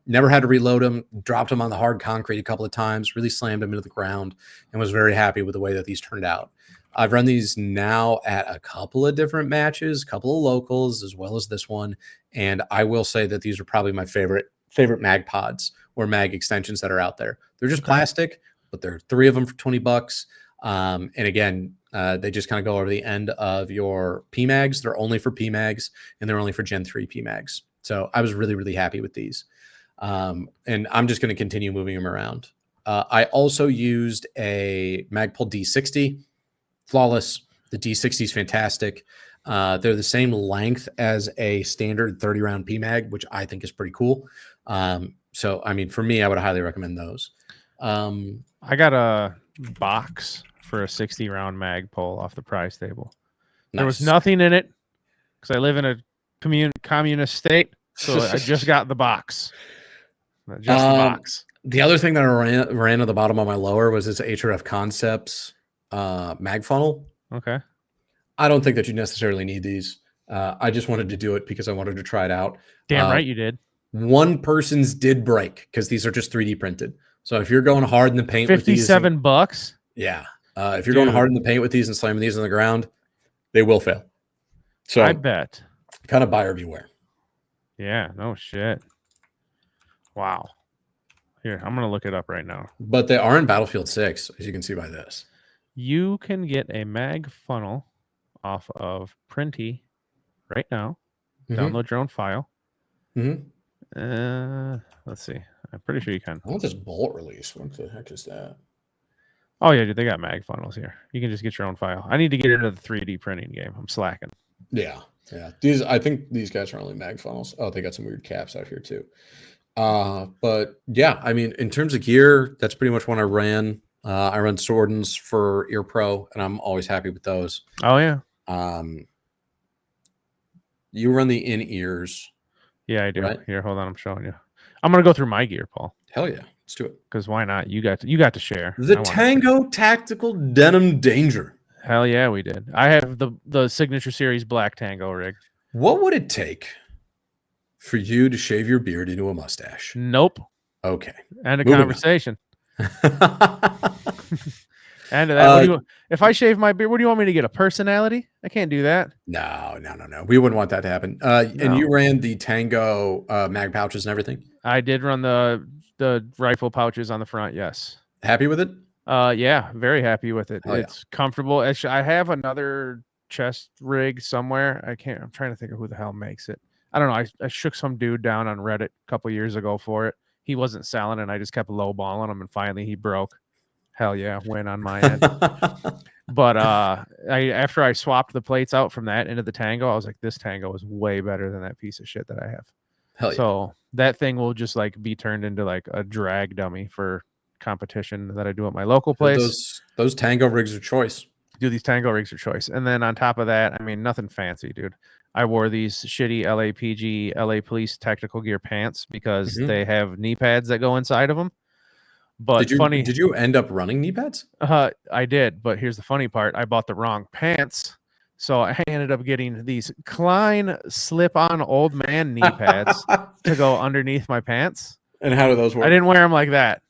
S2: never had to reload them, dropped them on the hard concrete a couple of times, really slammed them into the ground, and was very happy with the way that these turned out. I've run these now at a couple of different matches, a couple of locals, as well as this one. And I will say that these are probably my favorite mag pods or mag extensions that are out there. They're just plastic, but there are 3 of them for $20. And again, they just kind of go over the end of your PMags. They're only for PMags, and they're only for Gen 3 PMags. So I was really, really happy with these. And I'm just going to continue moving them around. I also used a Magpul D60. Flawless. The D60 is fantastic. They're the same length as a standard 30-round PMag, which I think is pretty cool. So, I mean, for me, I would highly recommend those.
S1: I got a box for a 60-round Magpul off the prize table. Nice. There was nothing in it because I live in a communist state, so I just got the box. Just the box.
S2: The other thing that I ran at the bottom of my lower was this HRF Concepts mag funnel.
S1: Okay.
S2: I don't think that you necessarily need these. I just wanted to do it because I wanted to try it out.
S1: Damn right you did.
S2: One person's did break because these are just 3D printed. So if you're going hard in the paint with these,
S1: $57.
S2: Yeah. If you're going hard in the paint with these and slamming these on the ground, they will fail. So
S1: I bet.
S2: Kind of buyer beware.
S1: Yeah, no shit. Wow. Here, I'm going to look it up right now.
S2: But they are in Battlefield 6, as you can see by this.
S1: You can get a mag funnel off of Printy right now. Download your own file. Let's see. I'm pretty sure you can.
S2: I want this bolt release. What the heck is that?
S1: Oh, yeah, dude, they got mag funnels here. You can just get your own file. I need to get into the 3D printing game. I'm slacking.
S2: Yeah. I think these guys are only mag funnels. Oh, they got some weird caps out here too. But yeah, I mean, in terms of gear, that's pretty much when I ran. I run Swordens for Ear Pro, and I'm always happy with those.
S1: Oh yeah.
S2: You run the in-ears.
S1: Yeah, I do. Right? Here, hold on, I'm showing you. I'm gonna go through my gear, Paul.
S2: Hell yeah, let's do it.
S1: Because why not? You got to share.
S2: The Tango Tactical Denim Danger.
S1: Hell yeah, we did. I have the Signature Series Black Tango rig.
S2: What would it take for you to shave your beard into a mustache?
S1: Nope.
S2: Okay.
S1: End of conversation. And that, if I shave my beard, what do you want me to get? A personality? I can't do that.
S2: No. We wouldn't want that to happen. And you ran the Tango mag pouches and everything?
S1: I did run the rifle pouches on the front, yes.
S2: Happy with it?
S1: Yeah, very happy with it.
S2: Hell
S1: it's comfortable. I have another chest rig somewhere. I'm trying to think of who the hell makes it. I don't know. I shook some dude down on Reddit a couple years ago for it. He wasn't selling, and I just kept lowballing him, and finally he broke. Hell yeah, win on my end. But after I swapped the plates out from that into the Tango, I was like, this Tango is way better than that piece of shit that I have.
S2: Hell yeah.
S1: So that thing will just like be turned into like a drag dummy for competition that I do at my local place.
S2: Those Tango rigs are choice.
S1: These Tango rigs are choice. And then on top of that, I mean, nothing fancy, dude. I wore these shitty LAPG, LA Police tactical gear pants because they have knee pads that go inside of them. But
S2: did you end up running knee pads?
S1: I did, but here's the funny part. I bought the wrong pants. So I ended up getting these Klein slip-on old man knee pads to go underneath my pants.
S2: And how do those work?
S1: I didn't wear them like that.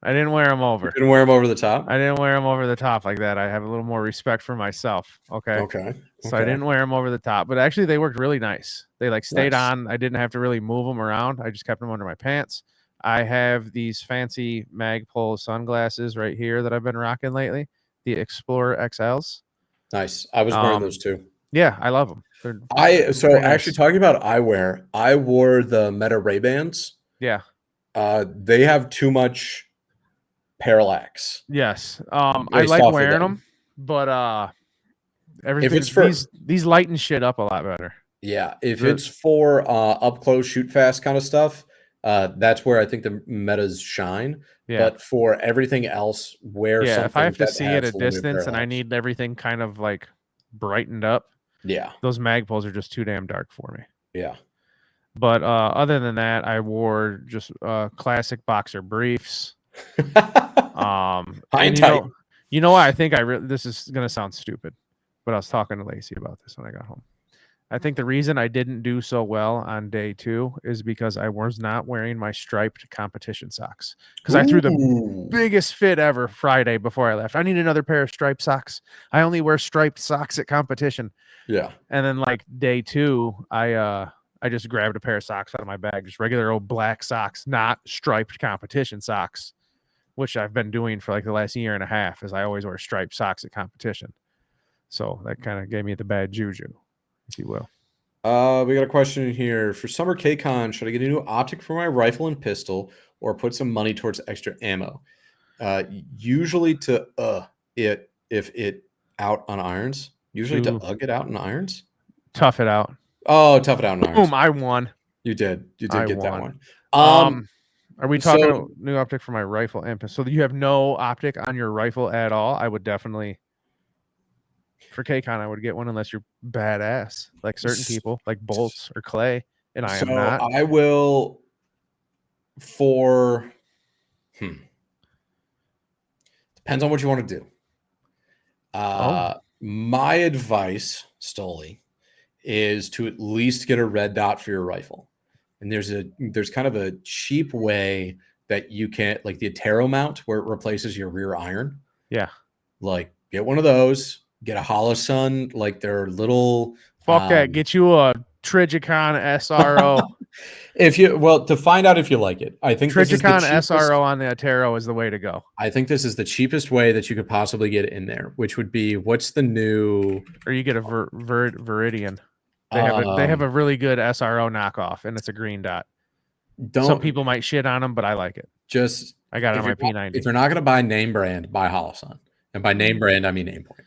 S1: I didn't wear them over.
S2: You didn't wear them over the top?
S1: I didn't wear them over the top like that. I have a little more respect for myself. Okay.
S2: Okay.
S1: So I didn't wear them over the top, but actually they worked really nice. They like stayed on. I didn't have to really move them around. I just kept them under my pants. I have these fancy Magpul sunglasses right here that I've been rocking lately. The Explorer XLs.
S2: Nice. I was wearing those too.
S1: Yeah, I love them.
S2: So actually talking about eyewear, I wore the Meta Ray-Bans.
S1: Yeah.
S2: They have too much parallax.
S1: Yes. I like wearing them, but everything these lighten shit up a lot better.
S2: Yeah, if it's for up close, shoot fast kind of stuff, that's where I think the Metas shine.
S1: Yeah.
S2: But for everything else, where something
S1: if I have to see at a distance and I need everything kind of like brightened up, those Magpuls are just too damn dark for me.
S2: Yeah.
S1: But other than that, I wore just classic boxer briefs. And you know what? I think this is gonna sound stupid, but I was talking to Lacey about this when I got home. I think the reason I didn't do so well on day 2 is because I was not wearing my striped competition socks. Because I threw the biggest fit ever Friday before I left. I need another pair of striped socks. I only wear striped socks at competition.
S2: Yeah.
S1: And then like day 2, I just grabbed a pair of socks out of my bag, just regular old black socks, not striped competition socks, which I've been doing for like the last year and a half, as I always wear striped socks at competition. So that kind of gave me the bad juju, if you will.
S2: We got a question here. For Summer KCON, should I get a new optic for my rifle and pistol or put some money towards extra ammo? Usually to if it out on irons. Usually to it out in irons.
S1: Tough it out.
S2: Oh, tough it out in irons.
S1: Boom, I won.
S2: You did get that one.
S1: Are we talking new optic for my rifle and pistol? So you have no optic on your rifle at all? I would definitely... For KCON, I would get one unless you're badass, like certain people, like Bolts or Clay, and I am not.
S2: I will for depends on what you want to do. My advice, Stoli, is to at least get a red dot for your rifle. And there's kind of a cheap way that you can, like the Atero mount where it replaces your rear iron.
S1: Yeah.
S2: Like get one of those. Get a Holosun, like their little...
S1: Fuck that. Get you a Trigicon SRO.
S2: To find out if you like it. I think
S1: Trigicon SRO on the Atero is the way to go.
S2: I think this is the cheapest way that you could possibly get it in there, which would be, what's the new...
S1: Or you get a Viridian. They have a really good SRO knockoff, and it's a green dot. Some people might shit on them, but I like it. I got it on my P90.
S2: If you're not going to buy name brand, buy Holosun. And by name brand, I mean Aimpoint.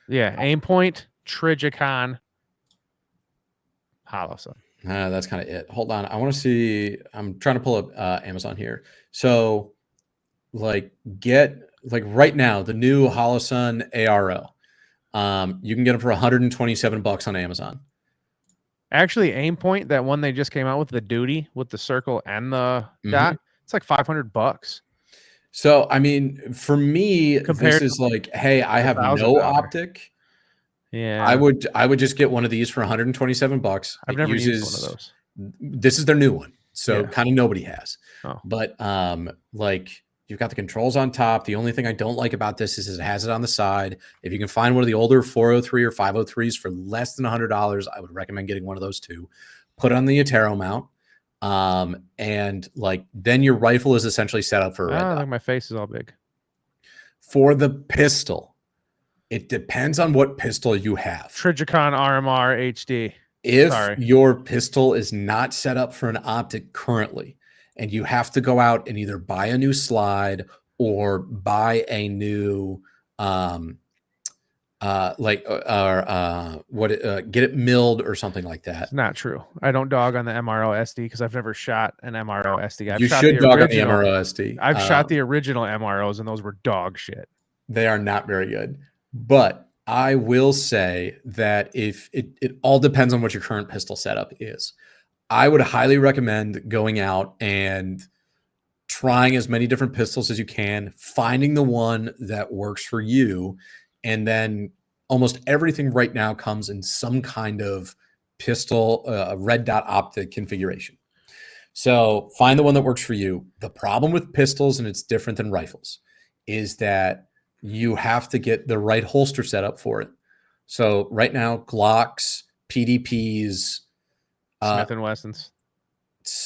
S1: Yeah, Aimpoint, Trigicon, Holosun.
S2: That's kind of it. Hold on. I want to see. I'm trying to pull up Amazon here. So, right now, the new Holosun ARO. You can get them for $127 on Amazon.
S1: Actually, Aimpoint, that one they just came out with, the Duty with the circle and the dot, it's like $500.
S2: So, I mean, for me, this is like, hey, I have no optic.
S1: Yeah.
S2: I would just get one of these for $127.
S1: I've never used one of those.
S2: This is their new one. So kind of nobody has. But like you've got the controls on top. The only thing I don't like about this is it has it on the side. If you can find one of the older 403 or 503s for less than $100, I would recommend getting one of those too. Put on the Atero mount. And like then your rifle is essentially set up for a red dot.
S1: Like my face is all big.
S2: For the pistol, it depends on what pistol you have.
S1: Trigicon RMR HD.
S2: If your pistol is not set up for an optic currently, and you have to go out and either buy a new slide or buy a new get it milled or something like that.
S1: It's not true. I don't dog on the MRO SD because I've never shot an MRO SD.
S2: You should dog on the MRO SD.
S1: I've shot the original MROs and those were dog shit.
S2: They are not very good. But I will say that if it all depends on what your current pistol setup is. I would highly recommend going out and trying as many different pistols as you can, finding the one that works for you. And then almost everything right now comes in some kind of pistol, red dot optic configuration. So find the one that works for you. The problem with pistols, and it's different than rifles, is that you have to get the right holster set up for it. So right now, Glocks, PDPs,
S1: Smith and Wessons.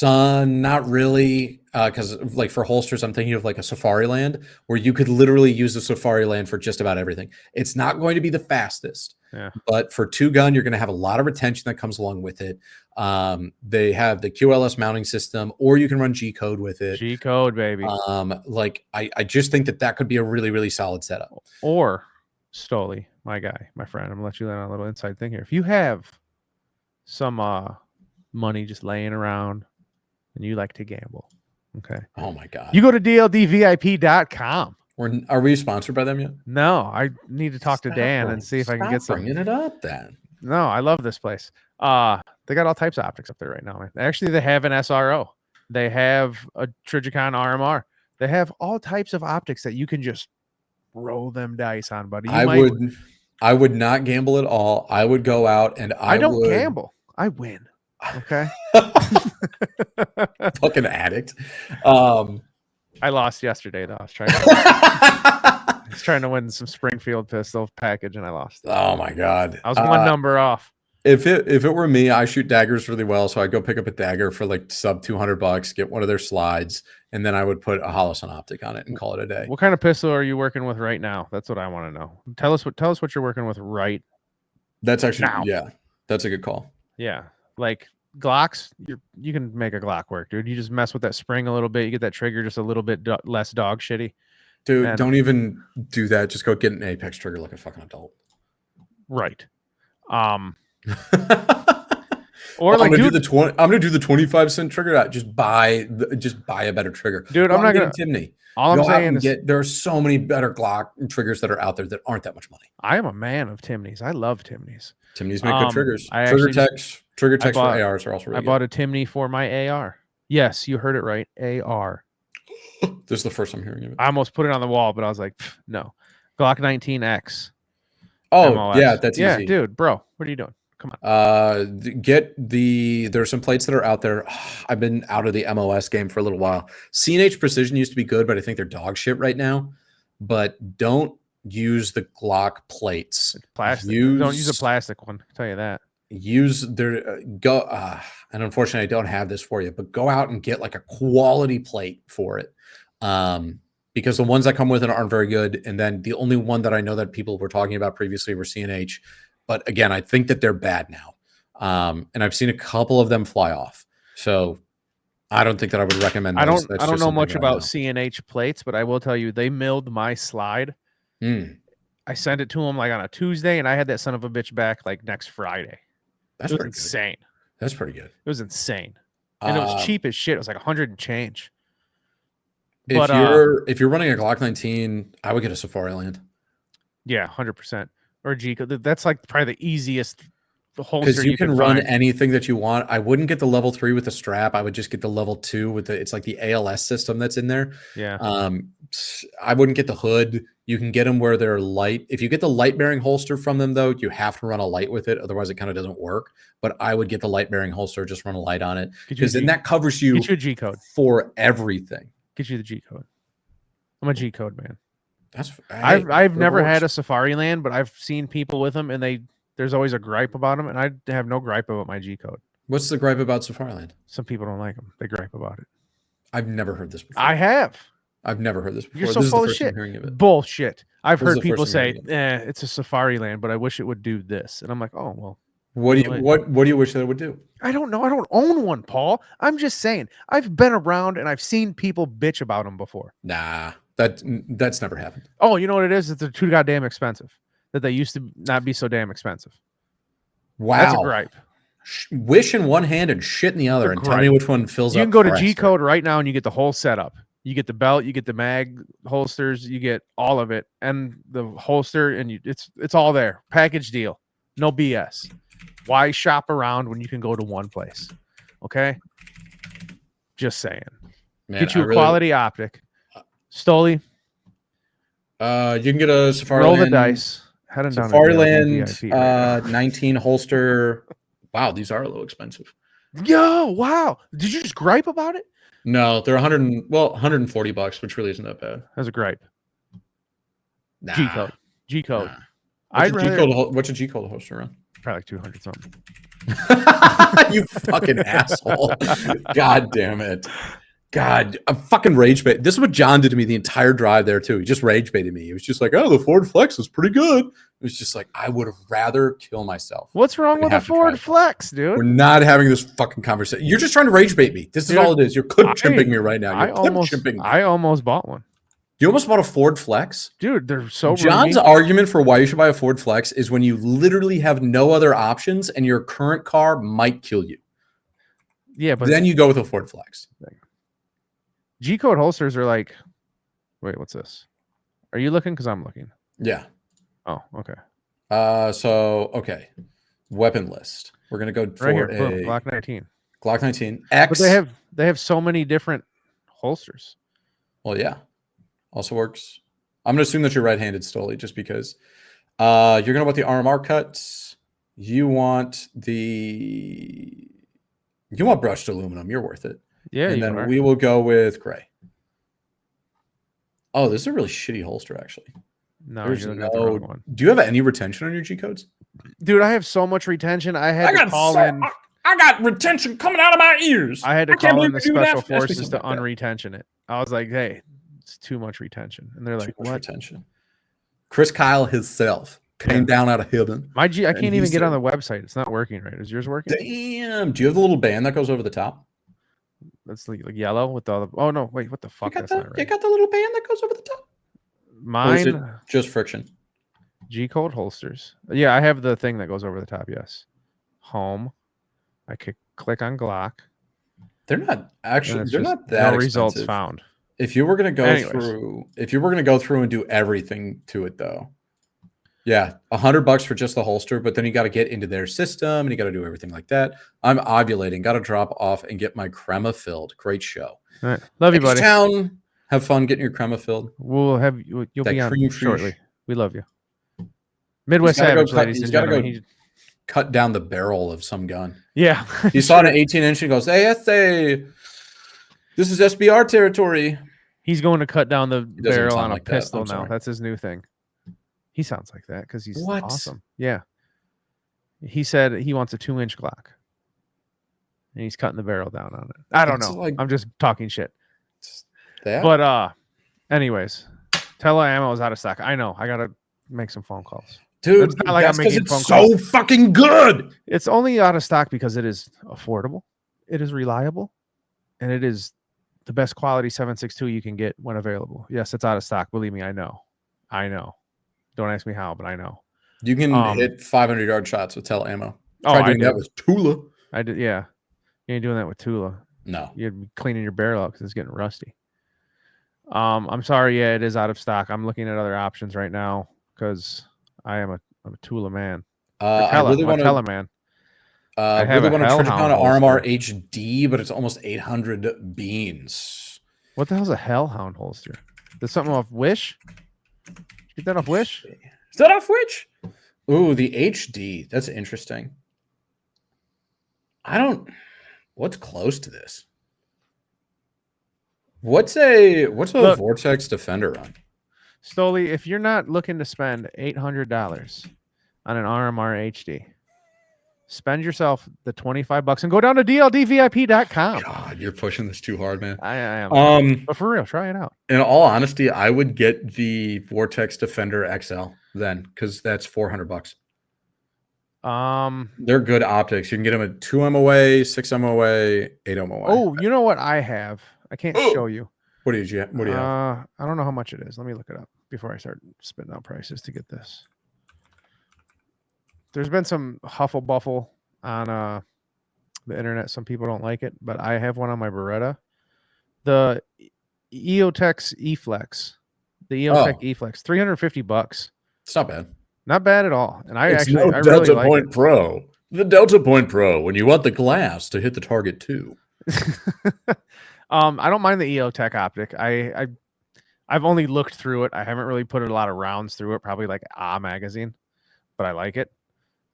S2: Not really, because like for holsters, I'm thinking of like a Safariland where you could literally use a Safariland for just about everything. It's not going to be the fastest, but for 2-gun, you're going to have a lot of retention that comes along with it. They have the QLS mounting system, or you can run G code with it.
S1: G code, baby.
S2: Like I just think that could be a really, really solid setup.
S1: Or Stoli, my guy, my friend, I'm gonna let you in on a little inside thing here. If you have some money just laying around and you like to gamble, okay?
S2: Oh my God.
S1: You go to dldvip.com.
S2: Are we sponsored by them yet?
S1: No, I need to talk to Dan and see if I can get some.
S2: Bringing it up then.
S1: No, I love this place. They got all types of optics up there right now, man. Actually, they have an SRO. They have a Trijicon RMR. They have all types of optics that you can just roll them dice on, buddy.
S2: I would not gamble at all. I would go out and I
S1: don't gamble. I win. Okay.
S2: Fucking addict.
S1: I lost yesterday though. I was trying to win some Springfield pistol package and I lost.
S2: Oh my God.
S1: I was one number off.
S2: If it were me, I shoot daggers really well, so I'd go pick up a dagger for like sub $200, get one of their slides, and then I would put a Holosun optic on it and call it a day.
S1: What kind of pistol are you working with right now? That's what I want to know. Tell us what you're working with right.
S2: That's actually
S1: now.
S2: Yeah, that's a good call.
S1: Yeah, like Glocks, you can make a Glock work, dude. You just mess with that spring a little bit, you get that trigger just a little bit less dog shitty.
S2: Dude, don't even do that. Just go get an Apex trigger like a fucking adult.
S1: Right.
S2: Or like, I'm gonna do the 25-cent trigger. Just buy a better trigger,
S1: dude. I'm not gonna
S2: Timney.
S1: All I'm saying is
S2: there are so many better Glock triggers that are out there that aren't that much money.
S1: I am a man of Timneys. I love Timneys.
S2: Timneys make good triggers. Trigger text for ARs are also really good.
S1: I bought a Timney for my AR. Yes, you heard it right. AR.
S2: This is the first I'm hearing of it.
S1: I almost put it on the wall, but I was like, no. Glock 19X.
S2: Oh,
S1: MOS.
S2: yeah, that's easy.
S1: Yeah, dude, bro, what are you doing? Come
S2: on. There's some plates that are out there. I've been out of the MOS game for a little while. C&H Precision used to be good, but I think they're dog shit right now. But don't use the Glock plates.
S1: It's plastic. Don't use a plastic one. I'll tell you that.
S2: Use their and unfortunately I don't have this for you, but go out and get like a quality plate for it. Because the ones that come with it aren't very good. And then the only one that I know that people were talking about previously were C&H. But again, I think that they're bad now. And I've seen a couple of them fly off. So I don't think that I would recommend those.
S1: I don't know much about C&H plates, but I will tell you they milled my slide. I sent it to them like on a Tuesday, and I had that son of a bitch back like next Friday.
S2: That's
S1: pretty insane.
S2: Good. That's pretty good.
S1: It was insane. And it was cheap as shit. It was like 100 and change.
S2: If you're running a Glock 19, I would get a Safariland.
S1: Yeah, 100%. Or G. That's like probably the easiest holster
S2: because you can run anything that you want. I wouldn't get the level 3 with the strap. I would just get the level 2 with it's like the ALS system that's in there.
S1: Yeah.
S2: I wouldn't get the hood. You can get them where they're light. If you get the light bearing holster from them, though, you have to run a light with it. Otherwise, it kind of doesn't work. But I would get the light bearing holster, just run a light on it, because then that covers you.
S1: Get your G code
S2: for everything.
S1: Get you the G code. I'm a G code man.
S2: I've
S1: never had a Safariland, but I've seen people with them, and there's always a gripe about them, and I have no gripe about my G code.
S2: What's the gripe about Safariland?
S1: Some people don't like them. They gripe about it.
S2: I've never heard this before.
S1: I have.
S2: I've never heard this before.
S1: You're so full of shit. Bullshit. I've heard people say, it's a Safariland, but I wish it would do this. And I'm like, oh, well.
S2: What do you wish that it would do?
S1: I don't know. I don't own one, Paul. I'm just saying. I've been around and I've seen people bitch about them before.
S2: Nah, that's never happened.
S1: Oh, you know what it is? It's they're too goddamn expensive. That they used to not be so damn expensive.
S2: Wow.
S1: That's a gripe.
S2: Wish in one hand and shit in the other, and tell me which one fills up.
S1: You can go to G Code right now and you get the whole setup. You get the belt, you get the mag holsters, you get all of it, and the holster, and it's all there. Package deal. No BS. Why shop around when you can go to one place? Okay? Just saying. Man, get you a quality optic. Stoli.
S2: You can get a Safariland.
S1: Roll the dice. Head
S2: Safariland 19 holster. Wow, these are a little expensive.
S1: Yo, wow. Did you just gripe about it?
S2: No, they're $140, which really isn't that bad.
S1: That's a gripe.
S2: Nah.
S1: G code. G code.
S2: Nah.
S1: What's
S2: a G code holster run?
S1: Probably like 200 something.
S2: You fucking asshole. God damn it. God, I'm fucking rage bait. This is what John did to me the entire drive there too. He just rage baited me. He was just like, "Oh, the Ford Flex is pretty good." It was just like, I would have rather kill myself.
S1: What's wrong with a Ford Flex, dude?
S2: We're not having this fucking conversation. You're just trying to rage bait me. This is all it is. You're clip chimping me right now. You're clip chimping me.
S1: I almost bought one.
S2: You almost bought a Ford Flex?
S1: Dude, they're so
S2: John's argument for why you should buy a Ford Flex is when you literally have no other options and your current car might kill you.
S1: Yeah, but
S2: then you go with a Ford Flex.
S1: G code holsters are like, wait, what's this? Are you looking? Because I'm looking.
S2: Yeah.
S1: Oh, okay.
S2: Okay. Weapon list. We're gonna go for
S1: here, boom, Glock 19.
S2: Glock 19 X.
S1: But they have so many different holsters.
S2: Well, yeah. Also works. I'm gonna assume that you're right-handed, Stoli, just because you're gonna want the RMR cuts. You want brushed aluminum. You're worth it.
S1: Yeah,
S2: and then we will go with gray. Oh, this is a really shitty holster, actually.
S1: No, you're looking at the wrong one.
S2: Do you have any retention on your G codes?
S1: Dude, I have so much retention. I
S2: got retention coming out of my ears.
S1: I had to call in the special forces to unretention it. I was like, hey, it's too much retention. And they're like, what?
S2: Retention. Chris Kyle himself came down out of heaven.
S1: I can't even get on the website. It's not working right. Is yours working?
S2: Damn. Do you have the little band that goes over the top?
S1: That's like yellow with all the. Oh no! Wait, what the fuck? That's not right.
S2: You got the little band that goes over the top.
S1: Mine
S2: just friction.
S1: G code holsters. Yeah, I have the thing that goes over the top. Yes. Home. I could click on Glock.
S2: They're not actually. They're not that expensive.
S1: Results found.
S2: If you were gonna go through and do everything to it, though, yeah, $100 for just the holster, but then you got to get into their system and you got to do everything like that. I'm ovulating. Got to drop off and get my crema filled. Great show.
S1: All right, love you, buddy.
S2: Town. Have fun getting your crema filled.
S1: We'll have you'll be on shortly. We love you. Midwest Savage, ladies and gentlemen.
S2: Cut down the barrel of some gun.
S1: Yeah,
S2: he saw an 18-inch and goes, "Hey, this is SBR territory."
S1: He's going to cut down the barrel on a pistol now. That's his new thing. He sounds like that because he's awesome. Yeah. He said he wants a 2-inch Glock. And he's cutting the barrel down on it. I don't know. I'm just talking shit. But anyways, Tele ammo is out of stock. I know. I gotta make some phone calls.
S2: Dude, it's not like I'm making phone calls. So fucking good.
S1: It's only out of stock because it is affordable, it is reliable, and it is the best quality 7.62 you can get when available. Yes, it's out of stock. Believe me, I know. Don't ask me how, but I know.
S2: You can hit 500-yard shots with Tele ammo. Try doing that with Tula.
S1: I did, yeah. You ain't doing that with Tula.
S2: No.
S1: You're cleaning your barrel out because it's getting rusty. I'm sorry. Yeah, it is out of stock. I'm looking at other options right now because I'm a Tula man.
S2: I really want
S1: to man.
S2: I really want to turn it down to RMR HD, but it's almost 800 beans.
S1: What the hell's a Hellhound holster? There's something off Wish. Get that off Wish?
S2: Is that off Wish? Ooh, the HD. That's interesting. What's close to this? What's a Vortex Defender on?
S1: Stoli, if you're not looking to spend $800 on an RMR HD, spend yourself the $25 and go down to dldvip.com.
S2: God, you're pushing this too hard, man.
S1: I am. But for real, try it out.
S2: In all honesty, I would get the Vortex Defender XL then, because that's $400. They're good optics. You can get them at 2 MOA, 6 MOA, 8 MOA.
S1: Oh, you know what I have? I can't show you.
S2: What do you have?
S1: I don't know how much it is. Let me look it up before I start spitting out prices to get this. There's been some huffle buffle on the internet. Some people don't like it, but I have one on my Beretta. The EOTech E-Flex. The EOTech E-Flex, $350.
S2: It's not bad.
S1: Not bad at all. And I
S2: it's
S1: actually
S2: no
S1: I
S2: Delta
S1: really like
S2: Point
S1: it.
S2: Pro. The Delta Point Pro, when you want the glass to hit the target too.
S1: I don't mind the EOTech optic. I've only looked through it. I haven't really put a lot of rounds through it, probably like a magazine, but I like it.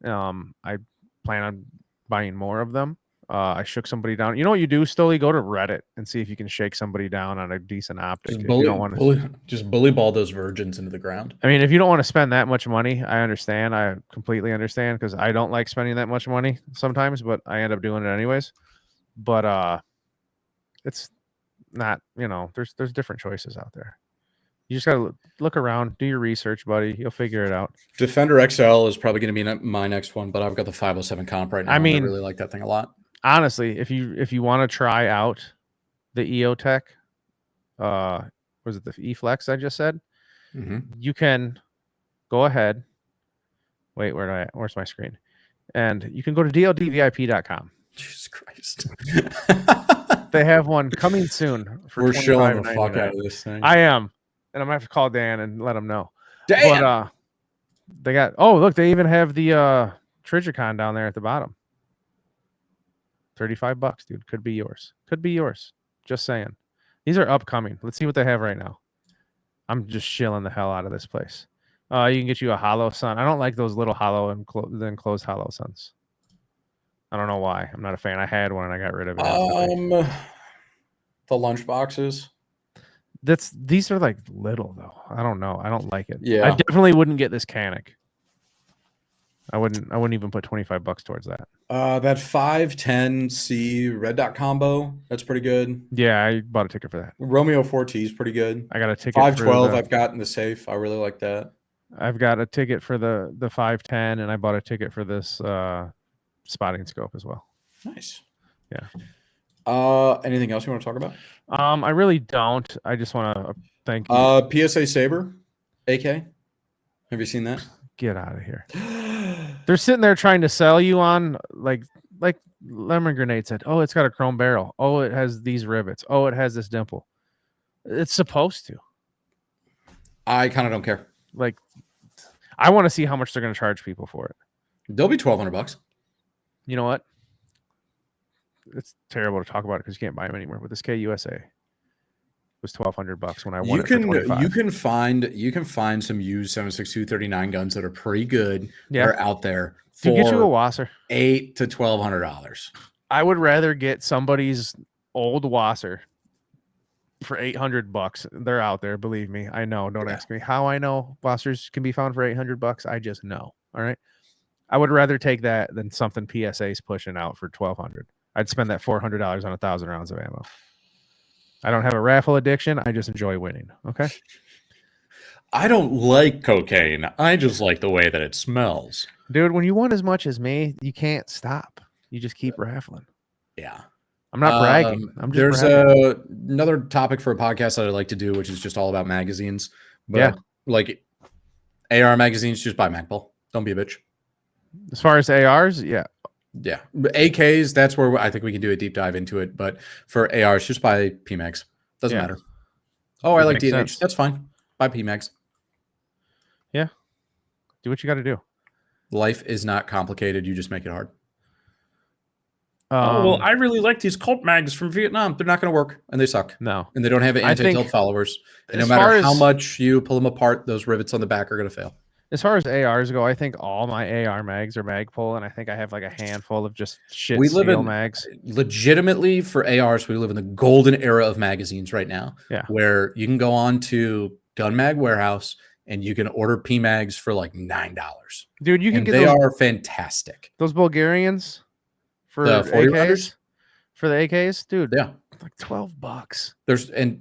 S1: I plan on buying more of them. I shook somebody down. You know what you do, Stoli? Go to Reddit and see if you can shake somebody down on a decent optic.
S2: Just
S1: if you don't want to,
S2: just bully ball those virgins into the ground.
S1: I mean, if you don't want to spend that much money, I understand. I completely understand because I don't like spending that much money sometimes, but I end up doing it anyways. But it's not, there's different choices out there. You just gotta look around, do your research, buddy. You'll figure it out.
S2: Defender XL is probably going to be my next one, but I've got the 507 comp right now. I mean, I really like that thing a lot.
S1: Honestly, if you want to try out the EOTech, was it the E-Flex I just said? You can go ahead. Wait, where's my screen? And you can go to dldvip.com.
S2: Jesus Christ.
S1: They have one coming soon for
S2: We're shilling the fuck out of this thing.
S1: I am. And I'm gonna have to call Dan and let him know.
S2: Damn.
S1: But they got look, they even have the Trigicon down there at the bottom. $35, dude. Could be yours. Could be yours. Just saying. These are upcoming. Let's see what they have right now. I'm just shilling the hell out of this place. You can get you a hollow sun. I don't like those little hollow and enclosed hollow suns. I don't know why. I'm not a fan. I had one and I got rid of it.
S2: The lunch boxes.
S1: These are like little though. I don't know. I don't like it.
S2: Yeah.
S1: I definitely wouldn't get this Canic. I wouldn't even put $25 towards that.
S2: That 510C red dot combo, that's pretty good.
S1: Yeah, I bought a ticket for that.
S2: Romeo 4T is pretty good.
S1: I got a ticket
S2: 512 I've got in the safe. I really like that.
S1: I've got a ticket for the 510 and I bought a ticket for this spotting scope as well.
S2: Nice.
S1: Yeah.
S2: Anything else you want to talk about?
S1: I really don't. I just want to thank you.
S2: PSA Saber AK. Have you seen that?
S1: Get out of here. They're sitting there trying to sell you on like Lemon Grenade said, oh, it's got a chrome barrel. Oh, it has these rivets. Oh, it has this dimple. It's supposed to.
S2: I kind of don't care.
S1: Like, I want to see how much they're going to charge people for it.
S2: They'll be $1,200.
S1: You know what? It's terrible to talk about it because you can't buy them anymore. But this KUSA was $1,200 when I won it for $25.
S2: You can find some used 7.62 guns that are pretty good.
S1: Yeah,
S2: they're out there.
S1: To get you a Wasser,
S2: $800 to $1,200.
S1: I would rather get somebody's old Wasser for $800. They're out there, believe me. I know. Don't ask me how I know Wassers can be found for $800. I just know. All right. I would rather take that than something PSA's pushing out for $1,200. I'd spend that $400 on 1,000 rounds of ammo. I don't have a raffle addiction. I just enjoy winning. Okay.
S2: I don't like cocaine. I just like the way that it smells.
S1: Dude, when you want as much as me, you can't stop. You just keep raffling.
S2: Yeah.
S1: I'm not bragging. I'm just
S2: There's another topic for a podcast that I'd like to do, which is just all about magazines. But like AR magazines, just buy Magpul. Don't be a bitch.
S1: As far as ARs, yeah.
S2: Yeah. AKs, that's where I think we can do a deep dive into it. But for ARs, just buy PMags. Doesn't matter. Oh, I like DNH. Sense. That's fine. Buy PMags.
S1: Yeah. Do what you got to do.
S2: Life is not complicated. You just make it hard.
S3: Well, I really like these cult mags from Vietnam.
S2: They're not going to work, and they suck.
S1: No.
S2: And they don't have anti-tilt followers. And no matter how much you pull them apart, those rivets on the back are going to fail.
S1: As far as ARs go, I think all my AR mags are Magpul, and I think I have like a handful of just shit steel mags.
S2: Legitimately, for ARs, we live in the golden era of magazines right now.
S1: Yeah.
S2: Where you can go on to Gun Mag Warehouse and you can order PMags for like $9.
S1: Dude, you can get
S2: they are fantastic.
S1: Those Bulgarians for
S2: the
S1: AKs? For the AKs? Dude,
S2: yeah.
S1: Like $12.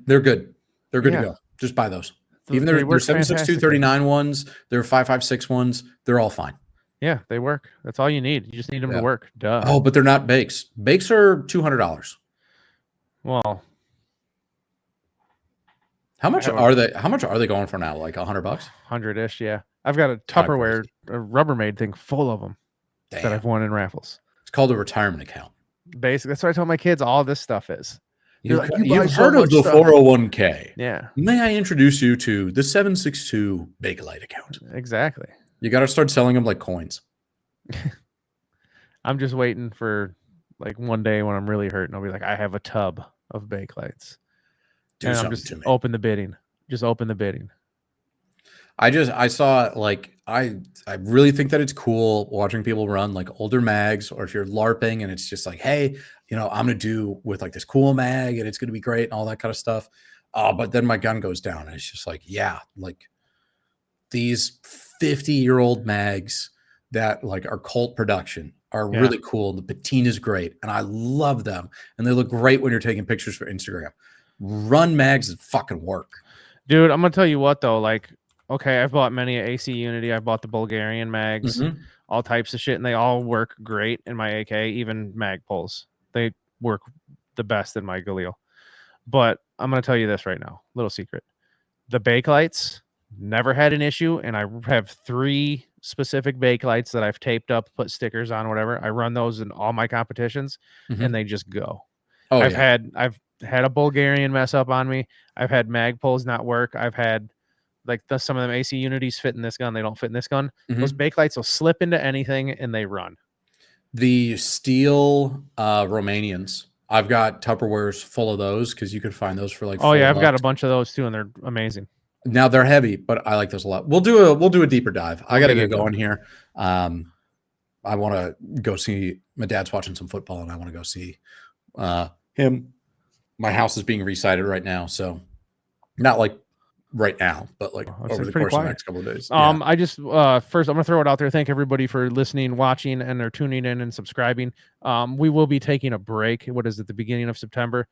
S2: They're good. They're good to go. Just buy those. Even their 7.62 ones, their 5.56 ones, they're all fine.
S1: Yeah, they work. That's all you need. You just need them to work. Duh.
S2: Oh, but they're not bakes. Bakes are $200.
S1: Well,
S2: how much are they? How much are they going for now? Like $100?
S1: 100-ish. Yeah, I've got a Tupperware, a Rubbermaid thing full of them that I've won in raffles.
S2: It's called a retirement account.
S1: Basically, that's what I tell my kids. All this stuff is.
S2: You've heard of the 401k.
S1: Yeah.
S2: May I introduce you to the 762 Bakelite account?
S1: Exactly.
S2: You got to start selling them like coins.
S1: I'm just waiting for like one day when I'm really hurt and I'll be like, I have a tub of Bakelites.
S2: Do something to me.
S1: Open the bidding. Just open the bidding.
S2: I saw like I really think that it's cool watching people run like older mags, or if you're LARPing and it's just like, hey, you know, I'm gonna do with like this cool mag and it's gonna be great and all that kind of stuff. But then my gun goes down and it's just like, yeah, like these 50-year-old mags that like are cult production are really cool. The patina is great and I love them and they look great when you're taking pictures for Instagram. Run mags that fucking work.
S1: Dude, I'm gonna tell you what though, like, okay, I've bought many AC Unity, I've bought the Bulgarian mags, all types of shit, and they all work great in my AK, even mag pulls. They work the best in my Galil. But I'm gonna tell you this right now, little secret. The bakelights never had an issue, and I have 3 specific bakelights that I've taped up, put stickers on, whatever. I run those in all my competitions, and they just go.
S2: Oh,
S1: I've had a Bulgarian mess up on me. I've had mag pulls not work. I've had like some of them AC Unities fit in this gun. They don't fit in this gun. Those bakelights will slip into anything and they run.
S2: The steel Romanians. I've got Tupperwares full of those because you can find those for like.
S1: Oh yeah, I've got a bunch of those too, and they're amazing.
S2: Now they're heavy, but I like those a lot. We'll do a deaper dive. I got to get going here. I want to go see my dad's watching some football, and I want to go see him. My house is being resited right now, so not like right now, but like over the course of the next couple of days.
S1: I just first I'm gonna throw it out there. Thank everybody for listening, watching, and they're tuning in and subscribing. We will be taking a break. What is it? The beginning of September.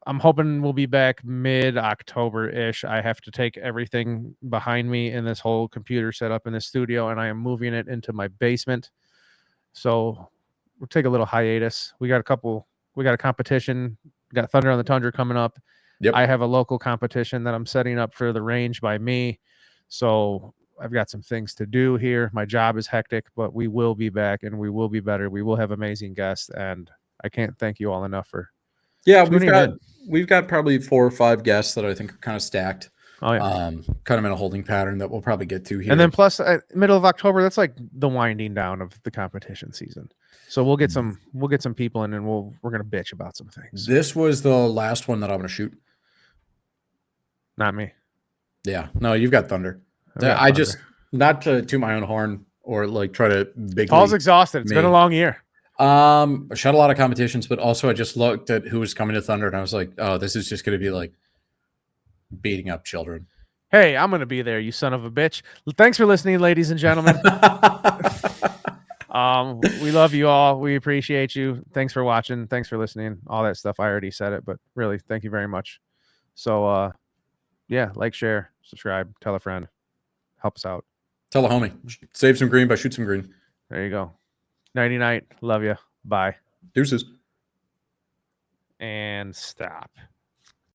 S1: I'm hoping we'll be back mid-October-ish. I have to take everything behind me in this whole computer setup in the studio, and I am moving it into my basement. So we'll take a little hiatus. We got a competition. We got Thunder on the Tundra coming up. Yep. I have a local competition that I'm setting up for the range by me. So I've got some things to do here. My job is hectic, but we will be back and we will be better. We will have amazing guests, and I can't thank you all enough for
S2: we've got probably 4 or 5 guests that I think are kind of stacked.
S1: Oh, yeah.
S2: Kind of in a holding pattern that we'll probably get to here.
S1: And then plus middle of October, that's like the winding down of the competition season. So we'll get some people in and we're gonna bitch about some things.
S2: This was the last one that I'm gonna shoot.
S1: Not me.
S2: Yeah. No, you've got Thunder. I just not to toot my own horn or like try to big.
S1: Paul's exhausted. It's been a long year.
S2: I shot a lot of competitions, but also I just looked at who was coming to Thunder and I was like, oh, this is just going to be like beating up children.
S1: Hey, I'm going to be there, you son of a bitch. Thanks for listening, ladies and gentlemen. We love you all. We appreciate you. Thanks for watching. Thanks for listening. All that stuff. I already said it, but really, thank you very much. So, yeah, like, share, subscribe, tell a friend. Help us out.
S2: Tell a homie. Save some green by shoot some green.
S1: There you go. Nighty night. Love you. Bye.
S2: Deuces.
S1: And stop.